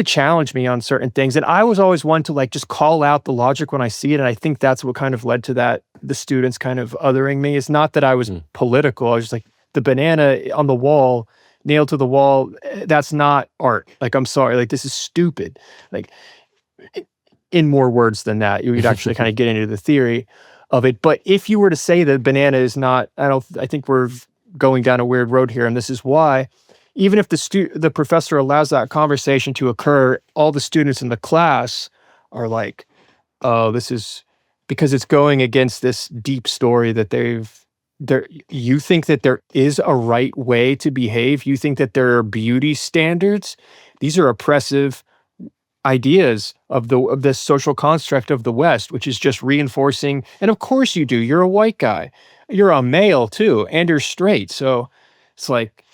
challenge me on certain things. And I was always one to just call out the logic when I see it. And I think that's what kind of led to that, the students kind of othering me. It's not that I was political. I was just like, the banana on the wall, nailed to the wall, that's not art. Like, I'm sorry, this is stupid. Like, in more words than that, you would actually kind of get into the theory of it. But if you were to say that banana is not, I think we're going down a weird road here, and this is why. Even if the professor allows that conversation to occur, all the students in the class are like, "Oh, this is," because it's going against this deep story that you think that there is a right way to behave. You think that there are beauty standards. These are oppressive ideas of this social construct of the West, which is just reinforcing. And of course you do. You're a white guy. You're a male too, and you're straight. So it's like,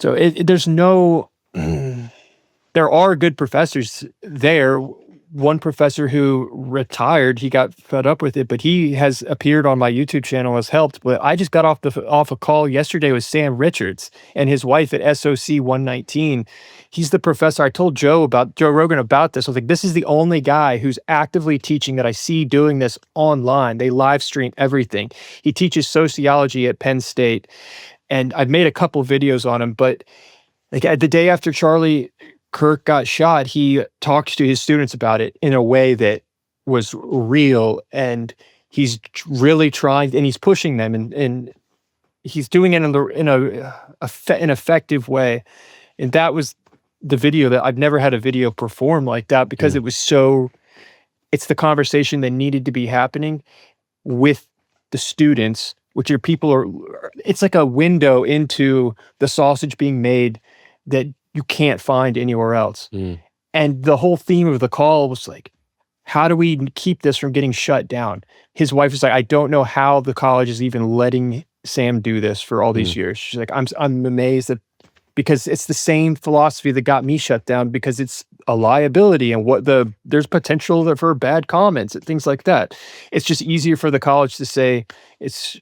there's no. There are good professors there. One professor who retired, he got fed up with it, but he has appeared on my YouTube channel, has helped. But I just got off a call yesterday with Sam Richards and his wife at SOC 119. He's the professor. I told Joe Rogan about this. I was like, this is the only guy who's actively teaching that I see doing this online. They live stream everything. He teaches sociology at Penn State, and I've made a couple videos on him. But the day after Charlie Kirk got shot, he talked to his students about it in a way that was real, and he's really trying, and he's pushing them, and he's doing it in an effective way. And that was the video that I've never had a video perform like that, because it was it's the conversation that needed to be happening with the students, which it's like a window into the sausage being made that you can't find anywhere else. And the whole theme of the call was like, how do we keep this from getting shut down? His wife was like, I don't know how the college is even letting Sam do this for all these years. She's like, I'm amazed that, because it's the same philosophy that got me shut down, because it's a liability, and there's potential for bad comments and things like that. It's just easier for the college to say,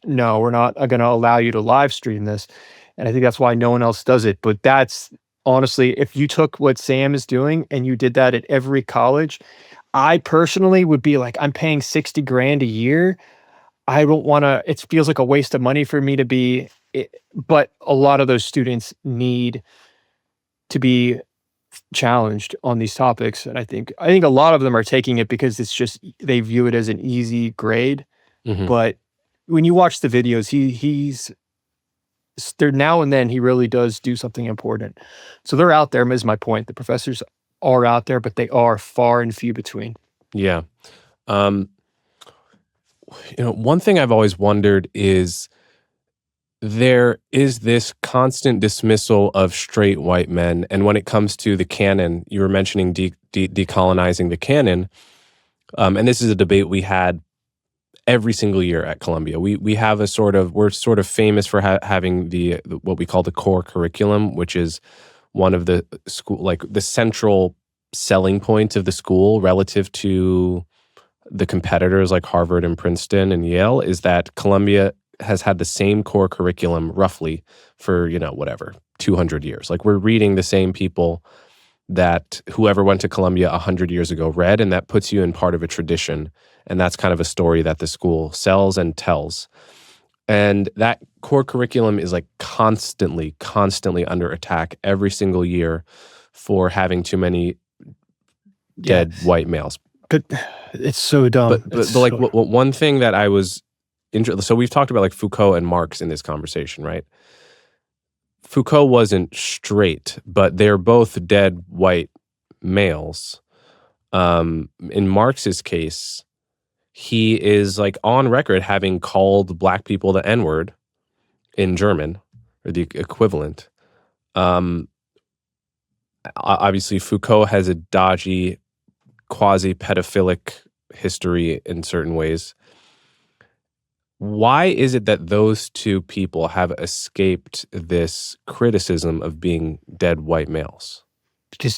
no, we're not going to allow you to live stream this. And I think that's why no one else does it. But that's, honestly, if you took what Sam is doing and you did that at every college, I personally would be like, I'm paying $60,000 a year. I don't want to, it feels like a waste of money for me to be, but a lot of those students need to be challenged on these topics. And I think a lot of them are taking it because it's just, they view it as an easy grade. Mhm. But when you watch the videos, he's there now and then he really does do something important. So they're out there, is my point. The professors are out there, but they are far and few between. Yeah. One thing I've always wondered is there is this constant dismissal of straight white men. And when it comes to the canon, you were mentioning decolonizing the canon. And this is a debate we had every single year at Columbia. We have we're sort of famous for having the what we call the core curriculum, which is one of the school, like the central selling points of the school relative to the competitors like Harvard and Princeton and Yale, is that Columbia has had the same core curriculum roughly for, 200 years. Like, we're reading the same people that whoever went to Columbia 100 years ago read, and that puts you in part of a tradition. And that's kind of a story that the school sells and tells. And that core curriculum is like constantly under attack every single year for having too many dead white males. But it's so dumb. But like one thing that I was interested, so we've talked about like Foucault and Marx in this conversation, right? Foucault wasn't straight, but they're both dead white males. In Marx's case, he is like on record having called black people the N-word in German, or the equivalent. Obviously, Foucault has a dodgy, quasi-pedophilic history in certain ways. Why is it that those two people have escaped this criticism of being dead white males? Because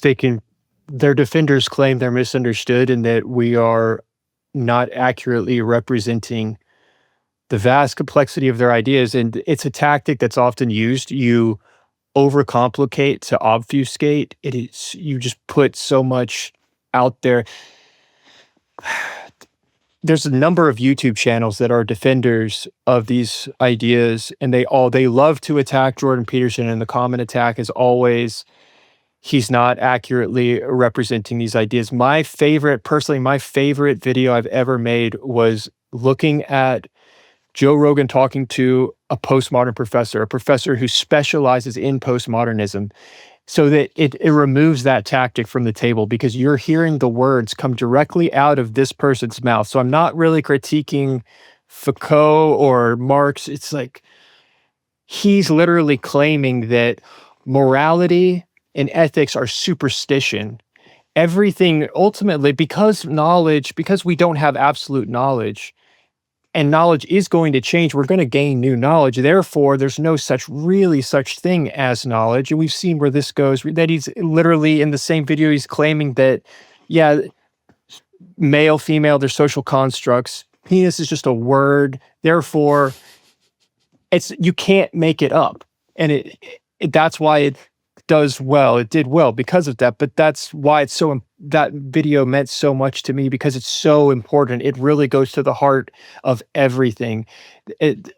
their defenders claim they're misunderstood and that we are not accurately representing the vast complexity of their ideas. And it's a tactic that's often used. You overcomplicate to obfuscate. You just put so much out there. There's a number of YouTube channels that are defenders of these ideas, and they love to attack Jordan Peterson, and the common attack is always he's not accurately representing these ideas. My favorite video I've ever made was looking at Joe Rogan talking to a postmodern professor, a professor who specializes in postmodernism, so that it removes that tactic from the table, because you're hearing the words come directly out of this person's mouth. So I'm not really critiquing Foucault or Marx. It's like he's literally claiming that morality and ethics are superstition. Everything ultimately, because we don't have absolute knowledge, and knowledge is going to change. We're going to gain new knowledge. Therefore, there's no such thing as knowledge. And we've seen where this goes, that he's literally in the same video, he's claiming that, male, female, they're social constructs. Penis is just a word. Therefore, you can't make it up. And that's why it does well. It did well because of that. But that's why that video meant so much to me, because it's so important. It really goes to the heart of everything.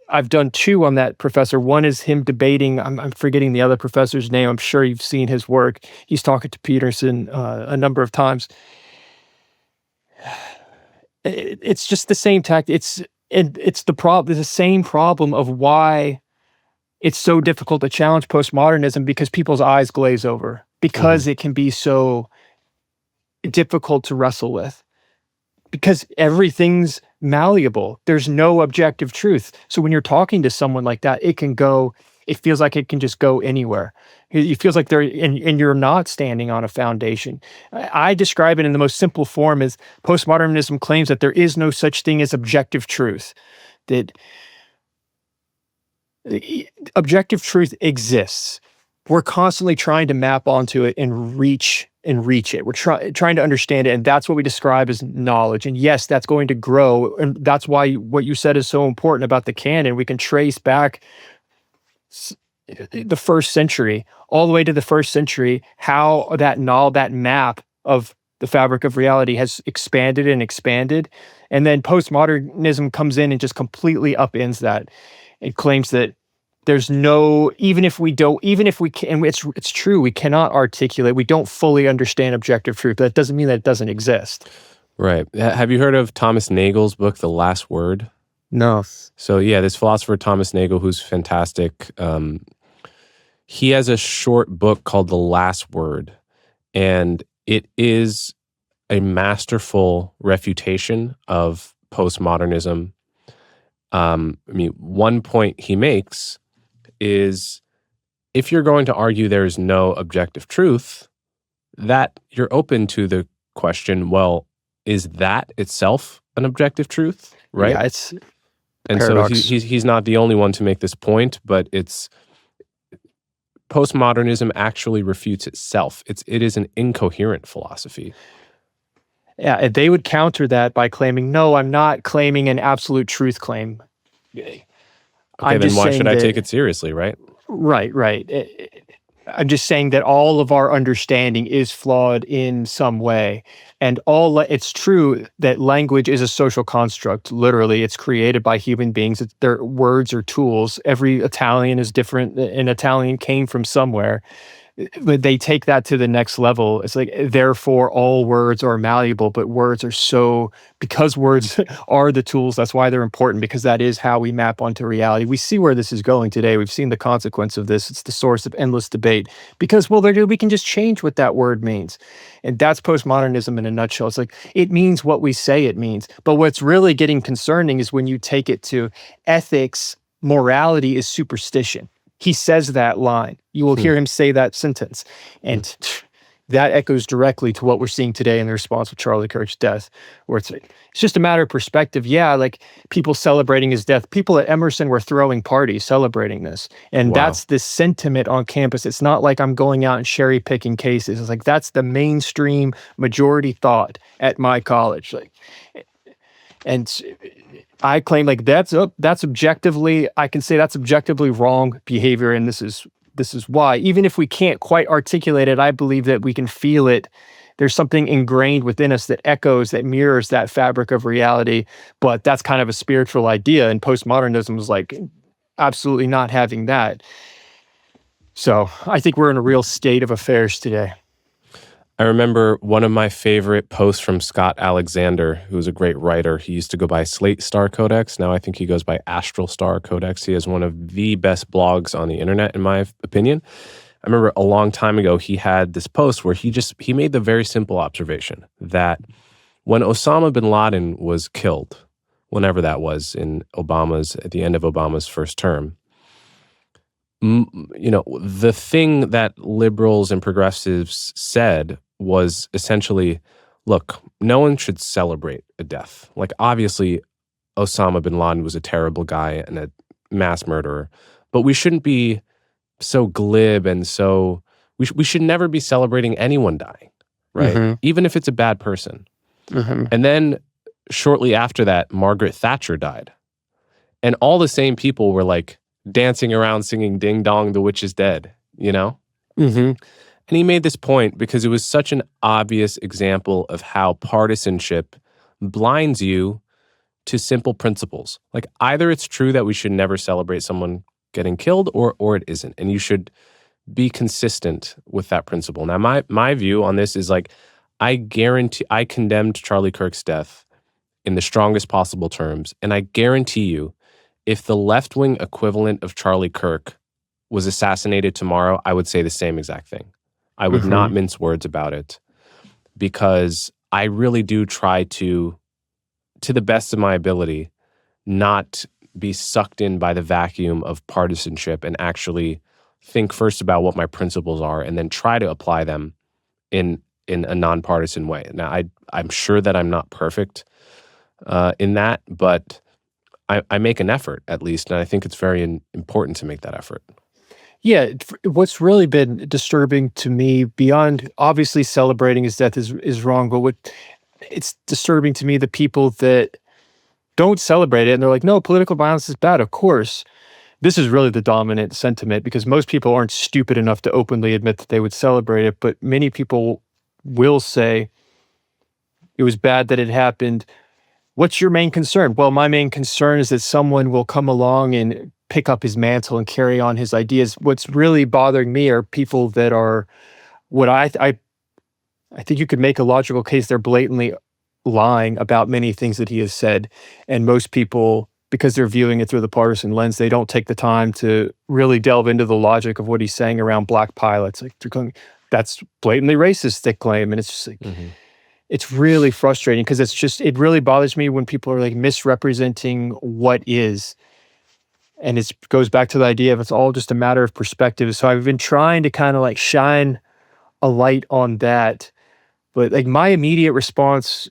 I've done two on that professor. One is him debating, I'm forgetting the other professor's name. I'm sure you've seen his work. He's talking to Peterson a number of times. It's just the same tactic. It's the same problem of why it's so difficult to challenge postmodernism, because people's eyes glaze over, because it can be so difficult to wrestle with, because everything's malleable. There's no objective truth. So when you're talking to someone like that, it feels like it can just go anywhere. It feels like and you're not standing on a foundation. I describe it in the most simple form as postmodernism claims that there is no such thing as objective truth, that objective truth exists. We're constantly trying to map onto it and reach it. We're trying to understand it, and that's what we describe as knowledge. And yes, that's going to grow, and that's why what you said is so important about the canon. We can trace back the first century, all the way to the first century, how that map of the fabric of reality has expanded and expanded. And then postmodernism comes in and just completely upends that. It claims that There's no, even if we can, it's true, we cannot articulate, we don't fully understand objective truth. That doesn't mean that it doesn't exist. Right. Have you heard of Thomas Nagel's book, The Last Word? No. So yeah, this philosopher Thomas Nagel, who's fantastic, he has a short book called The Last Word, and it is a masterful refutation of postmodernism. One point he makes is, if you're going to argue there is no objective truth, that you're open to the question, well, is that itself an objective truth, right? Yeah, it's and paradox. So he's not the only one to make this point, but it's postmodernism actually refutes itself. It is an incoherent philosophy. Yeah, and they would counter that by claiming, no, I'm not claiming an absolute truth claim. Okay, then why should I take it seriously, right? Right. I'm just saying that all of our understanding is flawed in some way. And it's true that language is a social construct. Literally, it's created by human beings. Their words are tools. Every Italian is different. An Italian came from somewhere. But they take that to the next level. It's like, therefore, all words are malleable, but words are because words are the tools, that's why they're important, because that is how we map onto reality. We see where this is going today. We've seen the consequence of this. It's the source of endless debate because, well, we can just change what that word means. And that's postmodernism in a nutshell. It's like, it means what we say it means. But what's really getting concerning is when you take it to ethics, morality is superstition. He says that line. You will hear him say that sentence. And that echoes directly to what we're seeing today in the response with Charlie Kirk's death, where it's just a matter of perspective. Yeah, like people celebrating his death. People at Emerson were throwing parties celebrating this. And that's the sentiment on campus. It's not like I'm going out and cherry picking cases. It's like, that's the mainstream majority thought at my college. And I claim that's objectively, I can say that's objectively wrong behavior, and this is why. Even if we can't quite articulate it, I believe that we can feel it. There's something ingrained within us that echoes, that mirrors that fabric of reality, but that's kind of a spiritual idea, and postmodernism is like absolutely not having that. So I think we're in a real state of affairs today. I remember one of my favorite posts from Scott Alexander, who was a great writer. He used to go by Slate Star Codex. Now I think he goes by Astral Star Codex. He has one of the best blogs on the internet, in my opinion. I remember a long time ago, he had this post where he made the very simple observation that when Osama bin Laden was killed, whenever that was at the end of Obama's first term, the thing that liberals and progressives said was essentially, look, no one should celebrate a death. Like, obviously, Osama bin Laden was a terrible guy and a mass murderer, but we shouldn't be so glib and we should never be celebrating anyone dying, right? Mm-hmm. Even if it's a bad person. Mm-hmm. And then shortly after that, Margaret Thatcher died. And all the same people were like dancing around singing Ding Dong, the Witch is Dead, Mm-hmm. And he made this point because it was such an obvious example of how partisanship blinds you to simple principles. Like, either it's true that we should never celebrate someone getting killed or it isn't. And you should be consistent with that principle. Now, my view on this is like, I condemned Charlie Kirk's death in the strongest possible terms. And I guarantee you, if the left-wing equivalent of Charlie Kirk was assassinated tomorrow, I would say the same exact thing. I would not mince words about it, because I really do try to the best of my ability, not be sucked in by the vacuum of partisanship and actually think first about what my principles are and then try to apply them in a nonpartisan way. Now, I'm sure that I'm not perfect in that, but I make an effort, at least, and I think it's very important to make that effort. Yeah, what's really been disturbing to me, beyond obviously celebrating his death is wrong, but it's disturbing to me, the people that don't celebrate it and they're like, no, political violence is bad. Of course, this is really the dominant sentiment, because most people aren't stupid enough to openly admit that they would celebrate it, but many people will say it was bad that it happened. What's your main concern? Well, my main concern is that someone will come along and pick up his mantle and carry on his ideas. What's really bothering me are people that are what I think you could make a logical case they're blatantly lying about many things that he has said. And most people, because they're viewing it through the partisan lens, they don't take the time to really delve into the logic of what he's saying around black pilots. Like, that's blatantly racist, they claim. And it's just like, it's really frustrating because it really bothers me when people are like misrepresenting what is. And it goes back to the idea of it's all just a matter of perspective. So I've been trying to kind of like shine a light on that. But like my immediate response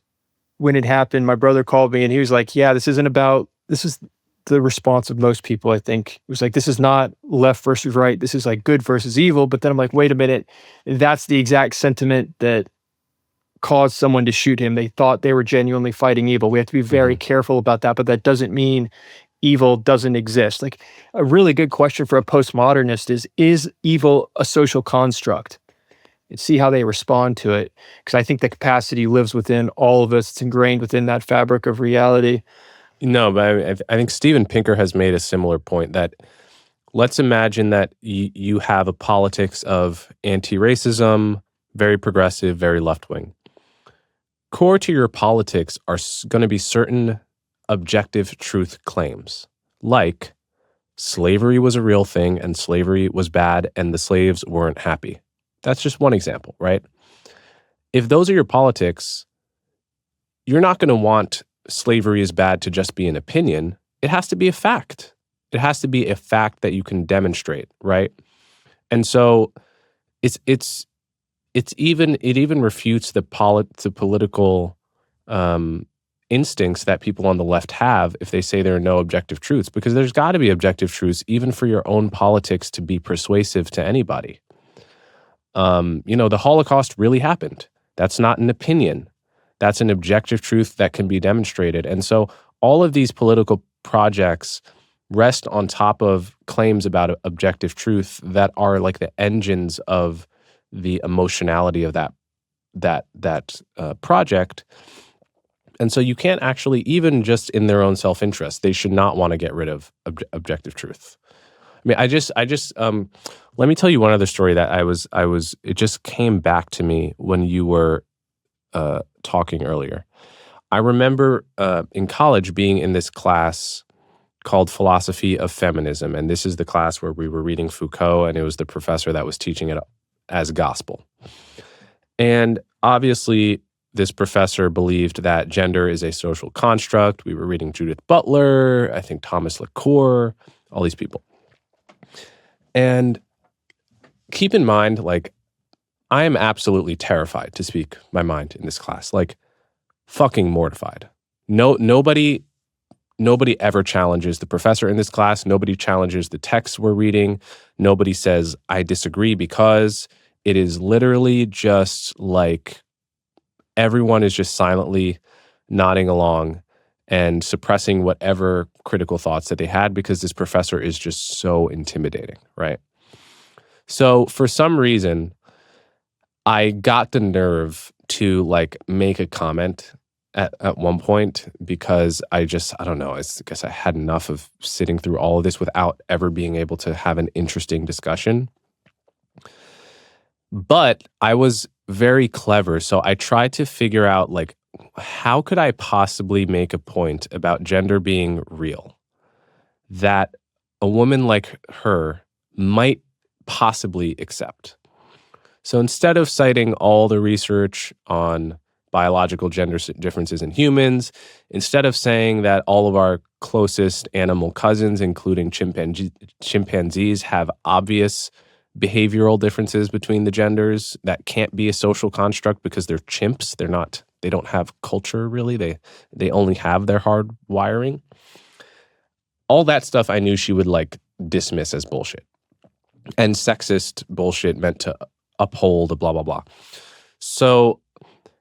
when it happened, my brother called me and he was like, yeah, this is the response of most people, I think. It was like, this is not left versus right. This is like good versus evil. But then I'm like, wait a minute. That's the exact sentiment that caused someone to shoot him. They thought they were genuinely fighting evil. We have to be very careful about that. But that doesn't mean evil doesn't exist. Like a really good question for a postmodernist is evil a social construct? And see how they respond to it. Because I think the capacity lives within all of us. It's ingrained within that fabric of reality. No, but I think Steven Pinker has made a similar point that let's imagine that you have a politics of anti-racism, very progressive, very left-wing. Core to your politics are going to be certain objective truth claims, like slavery was a real thing and slavery was bad and the slaves weren't happy. That's just one example, right? If those are your politics, you're not going to want slavery is bad to just be an opinion. It has to be a fact. It has to be a fact that you can demonstrate, right? And so it even refutes the political instincts that people on the left have if they say there are no objective truths, because there's got to be objective truths even for your own politics to be persuasive to anybody. The Holocaust really happened. That's not an opinion. That's an objective truth that can be demonstrated. And so all of these political projects rest on top of claims about objective truth that are like the engines of the emotionality of that project. And so you can't actually, even just in their own self-interest, they should not want to get rid of objective truth. I mean, I just let me tell you one other story that it just came back to me when you were talking earlier. I remember in college being in this class called Philosophy of Feminism, and this is the class where we were reading Foucault, and it was the professor that was teaching it as gospel. And obviously, this professor believed that gender is a social construct. We were reading Judith Butler, I think Thomas LaCour, all these people. And keep in mind, like, I am absolutely terrified to speak my mind in this class. Like, fucking mortified. Nobody ever challenges the professor in this class. Nobody challenges the texts we're reading. Nobody says, I disagree, because it is literally just like everyone is just silently nodding along and suppressing whatever critical thoughts that they had, because this professor is just so intimidating, right? So for some reason, I got the nerve to like make a comment at one point, because I don't know, I guess I had enough of sitting through all of this without ever being able to have an interesting discussion. But I was very clever, so I tried to figure out, like, how could I possibly make a point about gender being real that a woman like her might possibly accept? So instead of citing all the research on biological gender differences in humans, instead of saying that all of our closest animal cousins, including chimpanzees, have obvious behavioral differences between the genders that can't be a social construct because they're chimps, they don't have culture really, they only have their hard wiring. All that stuff I knew she would like dismiss as bullshit and sexist bullshit meant to uphold a blah blah blah. So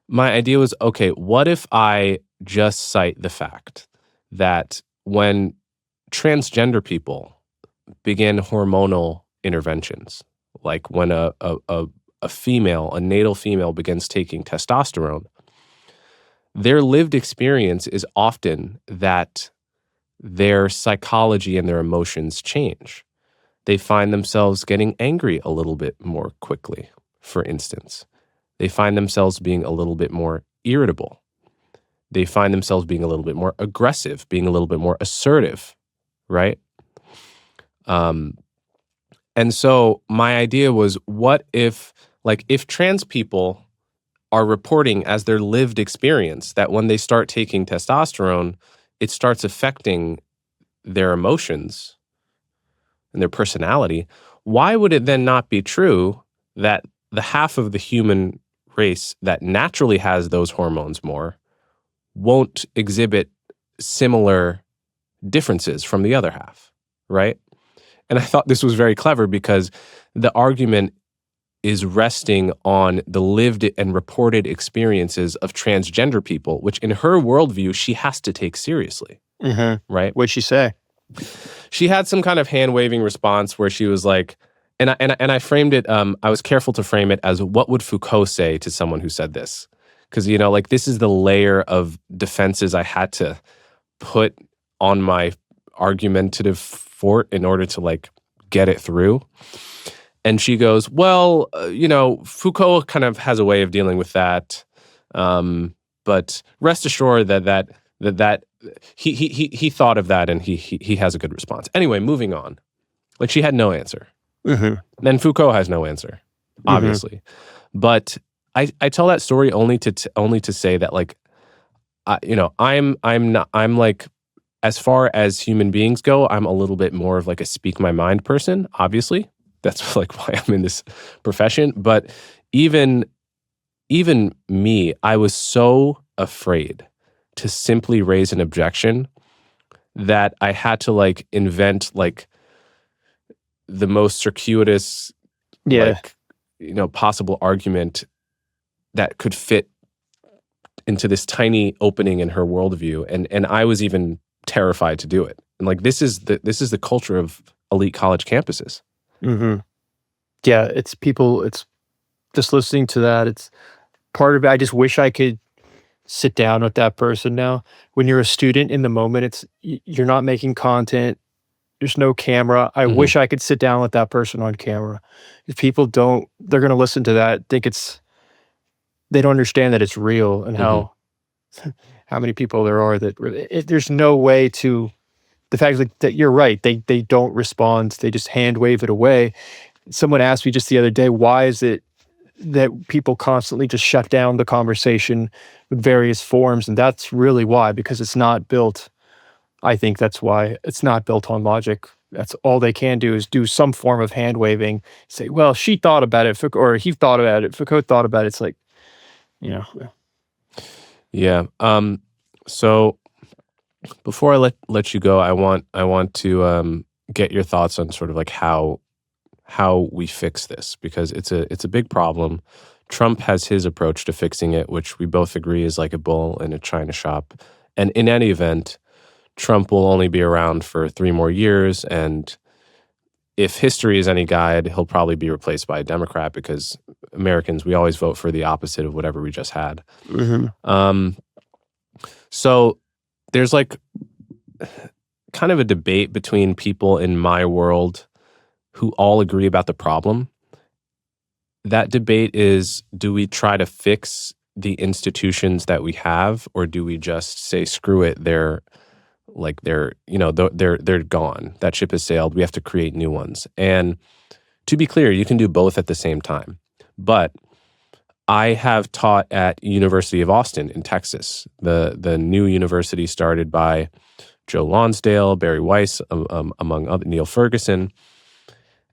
my idea was, okay, what if I just cite the fact that when transgender people begin hormonal interventions, like when a natal female begins taking testosterone, their lived experience is often that their psychology and their emotions change. They find themselves getting angry a little bit more quickly, for instance. They find themselves being a little bit more irritable. They find themselves being a little bit more aggressive, being a little bit more assertive, right? And so my idea was, what if trans people are reporting as their lived experience that when they start taking testosterone, it starts affecting their emotions and their personality, why would it then not be true that the half of the human race that naturally has those hormones more won't exhibit similar differences from the other half, right? And I thought this was very clever because the argument is resting on the lived and reported experiences of transgender people, which in her worldview, she has to take seriously, right? What'd she say? She had some kind of hand-waving response where she was like, and I framed it, I was careful to frame it as, what would Foucault say to someone who said this? Because, this is the layer of defenses I had to put on my argumentative fort in order to get it through. And she goes, well, Foucault kind of has a way of dealing with that. But rest assured that he thought of that and he has a good response. Anyway, moving on. She had no answer. Then Foucault has no answer, obviously. But I tell that story only to say that I'm like, as far as human beings go, I'm a little bit more of a speak my mind person, obviously. That's why I'm in this profession. But even me, I was so afraid to simply raise an objection that I had to invent the most circuitous possible argument that could fit into this tiny opening in her worldview. And I was even terrified to do it. And this is the culture of elite college campuses. Yeah, it's just listening to that. It's part of it. I just wish I could sit down with that person now. When you're a student in the moment, you're not making content. There's no camera. I wish I could sit down with that person on camera. If people don't, they're going to listen to that, think they don't understand that it's real and how many people there are that there's no way to. The fact that you're right, they don't respond. They just hand wave it away. Someone asked me just the other day, why is it that people constantly just shut down the conversation with various forms? And that's really why, because it's not built. I think that's why it's not built on logic. That's all they can do is do some form of hand waving, say, well, she thought about it, or he thought about it, Foucault thought about it. It's like, Yeah. So before I let you go, I want to get your thoughts on sort of how we fix this, because it's a big problem. Trump has his approach to fixing it, which we both agree is like a bull in a china shop. And in any event, Trump will only be around for 3 more years, and if history is any guide, he'll probably be replaced by a Democrat, because Americans, we always vote for the opposite of whatever we just had. So there's kind of a debate between people in my world who all agree about the problem. That debate is, do we try to fix the institutions that we have, or do we just say, screw it, they're gone. That ship has sailed. We have to create new ones. And to be clear, you can do both at the same time. But I have taught at University of Austin in Texas, the new university started by Joe Lonsdale, Barry Weiss, among other, Neil Ferguson.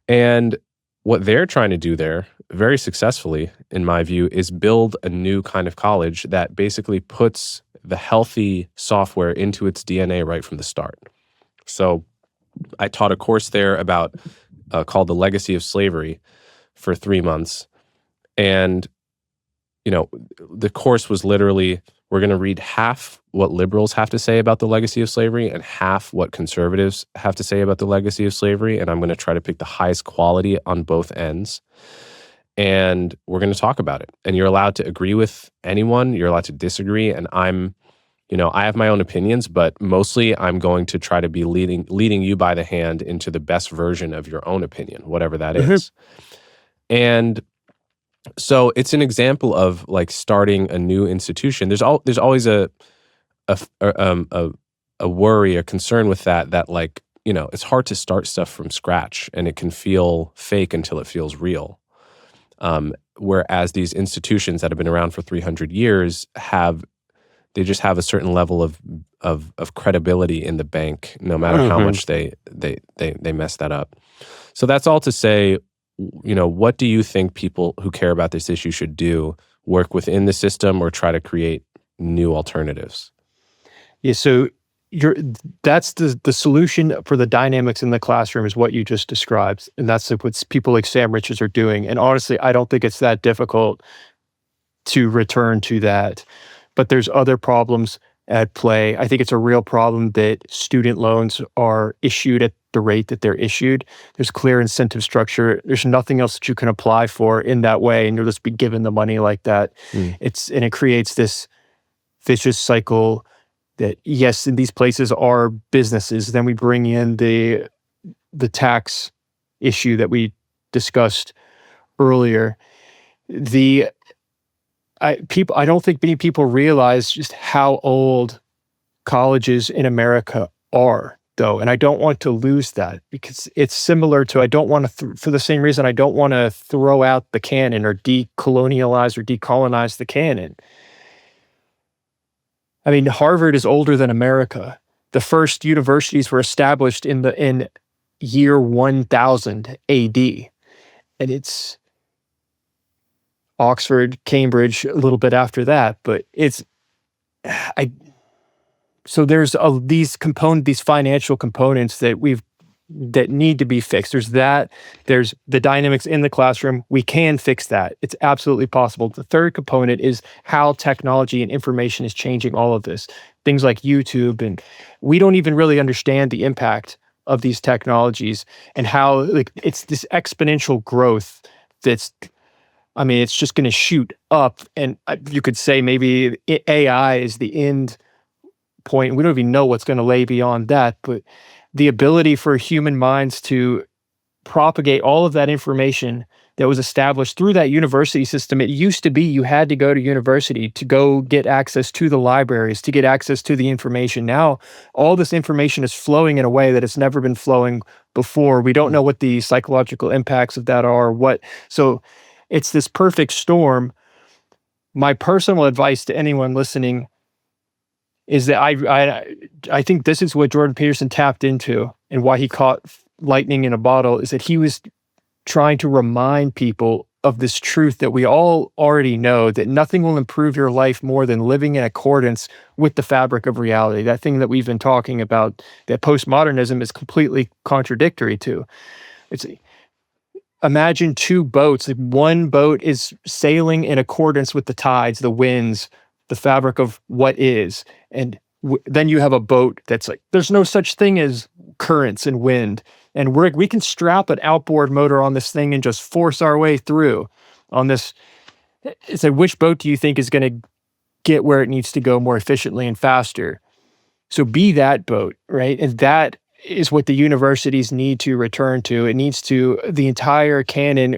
And what they're trying to do there, very successfully, in my view, is build a new kind of college that basically puts the healthy software into its DNA right from the start. So I taught a course there about called The Legacy of Slavery for 3 months. And, the course was literally, we're going to read half what liberals have to say about the legacy of slavery and half what conservatives have to say about the legacy of slavery. And I'm going to try to pick the highest quality on both ends. And we're going to talk about it. And you're allowed to agree with anyone. You're allowed to disagree. And I'm I have my own opinions, but mostly I'm going to try to be leading you by the hand into the best version of your own opinion, whatever that is. And so it's an example of like starting a new institution. There's always a worry, a concern with that like, it's hard to start stuff from scratch, and it can feel fake until it feels real. Whereas these institutions that have been around for 300 years they just have a certain level of credibility in the bank, no matter how much they mess that up. So that's all to say, what do you think people who care about this issue should do? Work within the system or try to create new alternatives? Yeah, so that's the solution for the dynamics in the classroom is what you just described. And that's what people like Sam Richards are doing. And honestly, I don't think it's that difficult to return to that. But there's other problems at play. I think it's a real problem that student loans are issued at the rate that they're issued. There's clear incentive structure. There's nothing else that you can apply for in that way, and you'll just be given the money like that. It creates this vicious cycle that, yes, in these places are businesses. Then we bring in the tax issue that we discussed earlier. I don't think many people realize just how old colleges in America are, though, and I don't want to lose that because it's similar to I don't want to for the same reason I don't want to throw out the canon or decolonialize or decolonize the canon. I mean, Harvard is older than America. The first universities were established in year 1000 AD, and it's Oxford, Cambridge, a little bit after that, but so there's these financial components that need to be fixed. There's the dynamics in the classroom. We can fix that. It's absolutely possible. The third component is how technology and information is changing all of this. Things like YouTube, and we don't even really understand the impact of these technologies and how it's this exponential growth that's it's just going to shoot up, and you could say maybe AI is the end point. We don't even know what's going to lay beyond that, but the ability for human minds to propagate all of that information that was established through that university system. It used to be you had to go to university to go get access to the libraries, to get access to the information. Now, all this information is flowing in a way that it's never been flowing before. We don't know what the psychological impacts of that are. So it's this perfect storm. My personal advice to anyone listening is that I think this is what Jordan Peterson tapped into and why he caught lightning in a bottle, is that he was trying to remind people of this truth that we all already know, that nothing will improve your life more than living in accordance with the fabric of reality. That thing that we've been talking about, that postmodernism is completely contradictory to. Imagine two boats. One boat is sailing in accordance with the tides, the winds, the fabric of what is. And then you have a boat that's like, there's no such thing as currents and wind. And we can strap an outboard motor on this thing and just force our way through on this. It's like, which boat do you think is going to get where it needs to go more efficiently and faster? So be that boat, right? And that is what the universities need to return to. It needs to, the entire canon,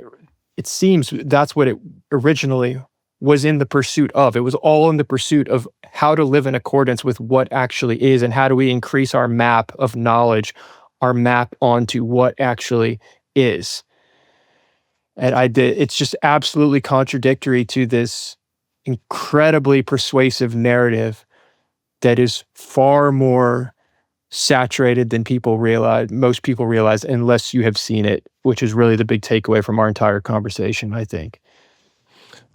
it seems that's what it originally was in the pursuit of. It was all in the pursuit of how to live in accordance with what actually is, and how do we increase our map of knowledge, our map onto what actually is. And it's just absolutely contradictory to this incredibly persuasive narrative that is far more saturated than most people realize, unless you have seen it, which is really the big takeaway from our entire conversation, I think.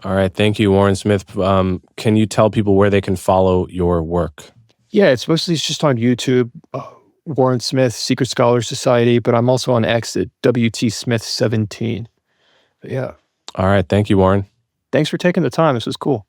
All right. Thank you, Warren Smith. Can you tell people where they can follow your work? Yeah, it's just on YouTube, Warren Smith, Secret Scholar Society, but I'm also on X at WT Smith 17. But yeah. All right. Thank you, Warren. Thanks for taking the time. This was cool.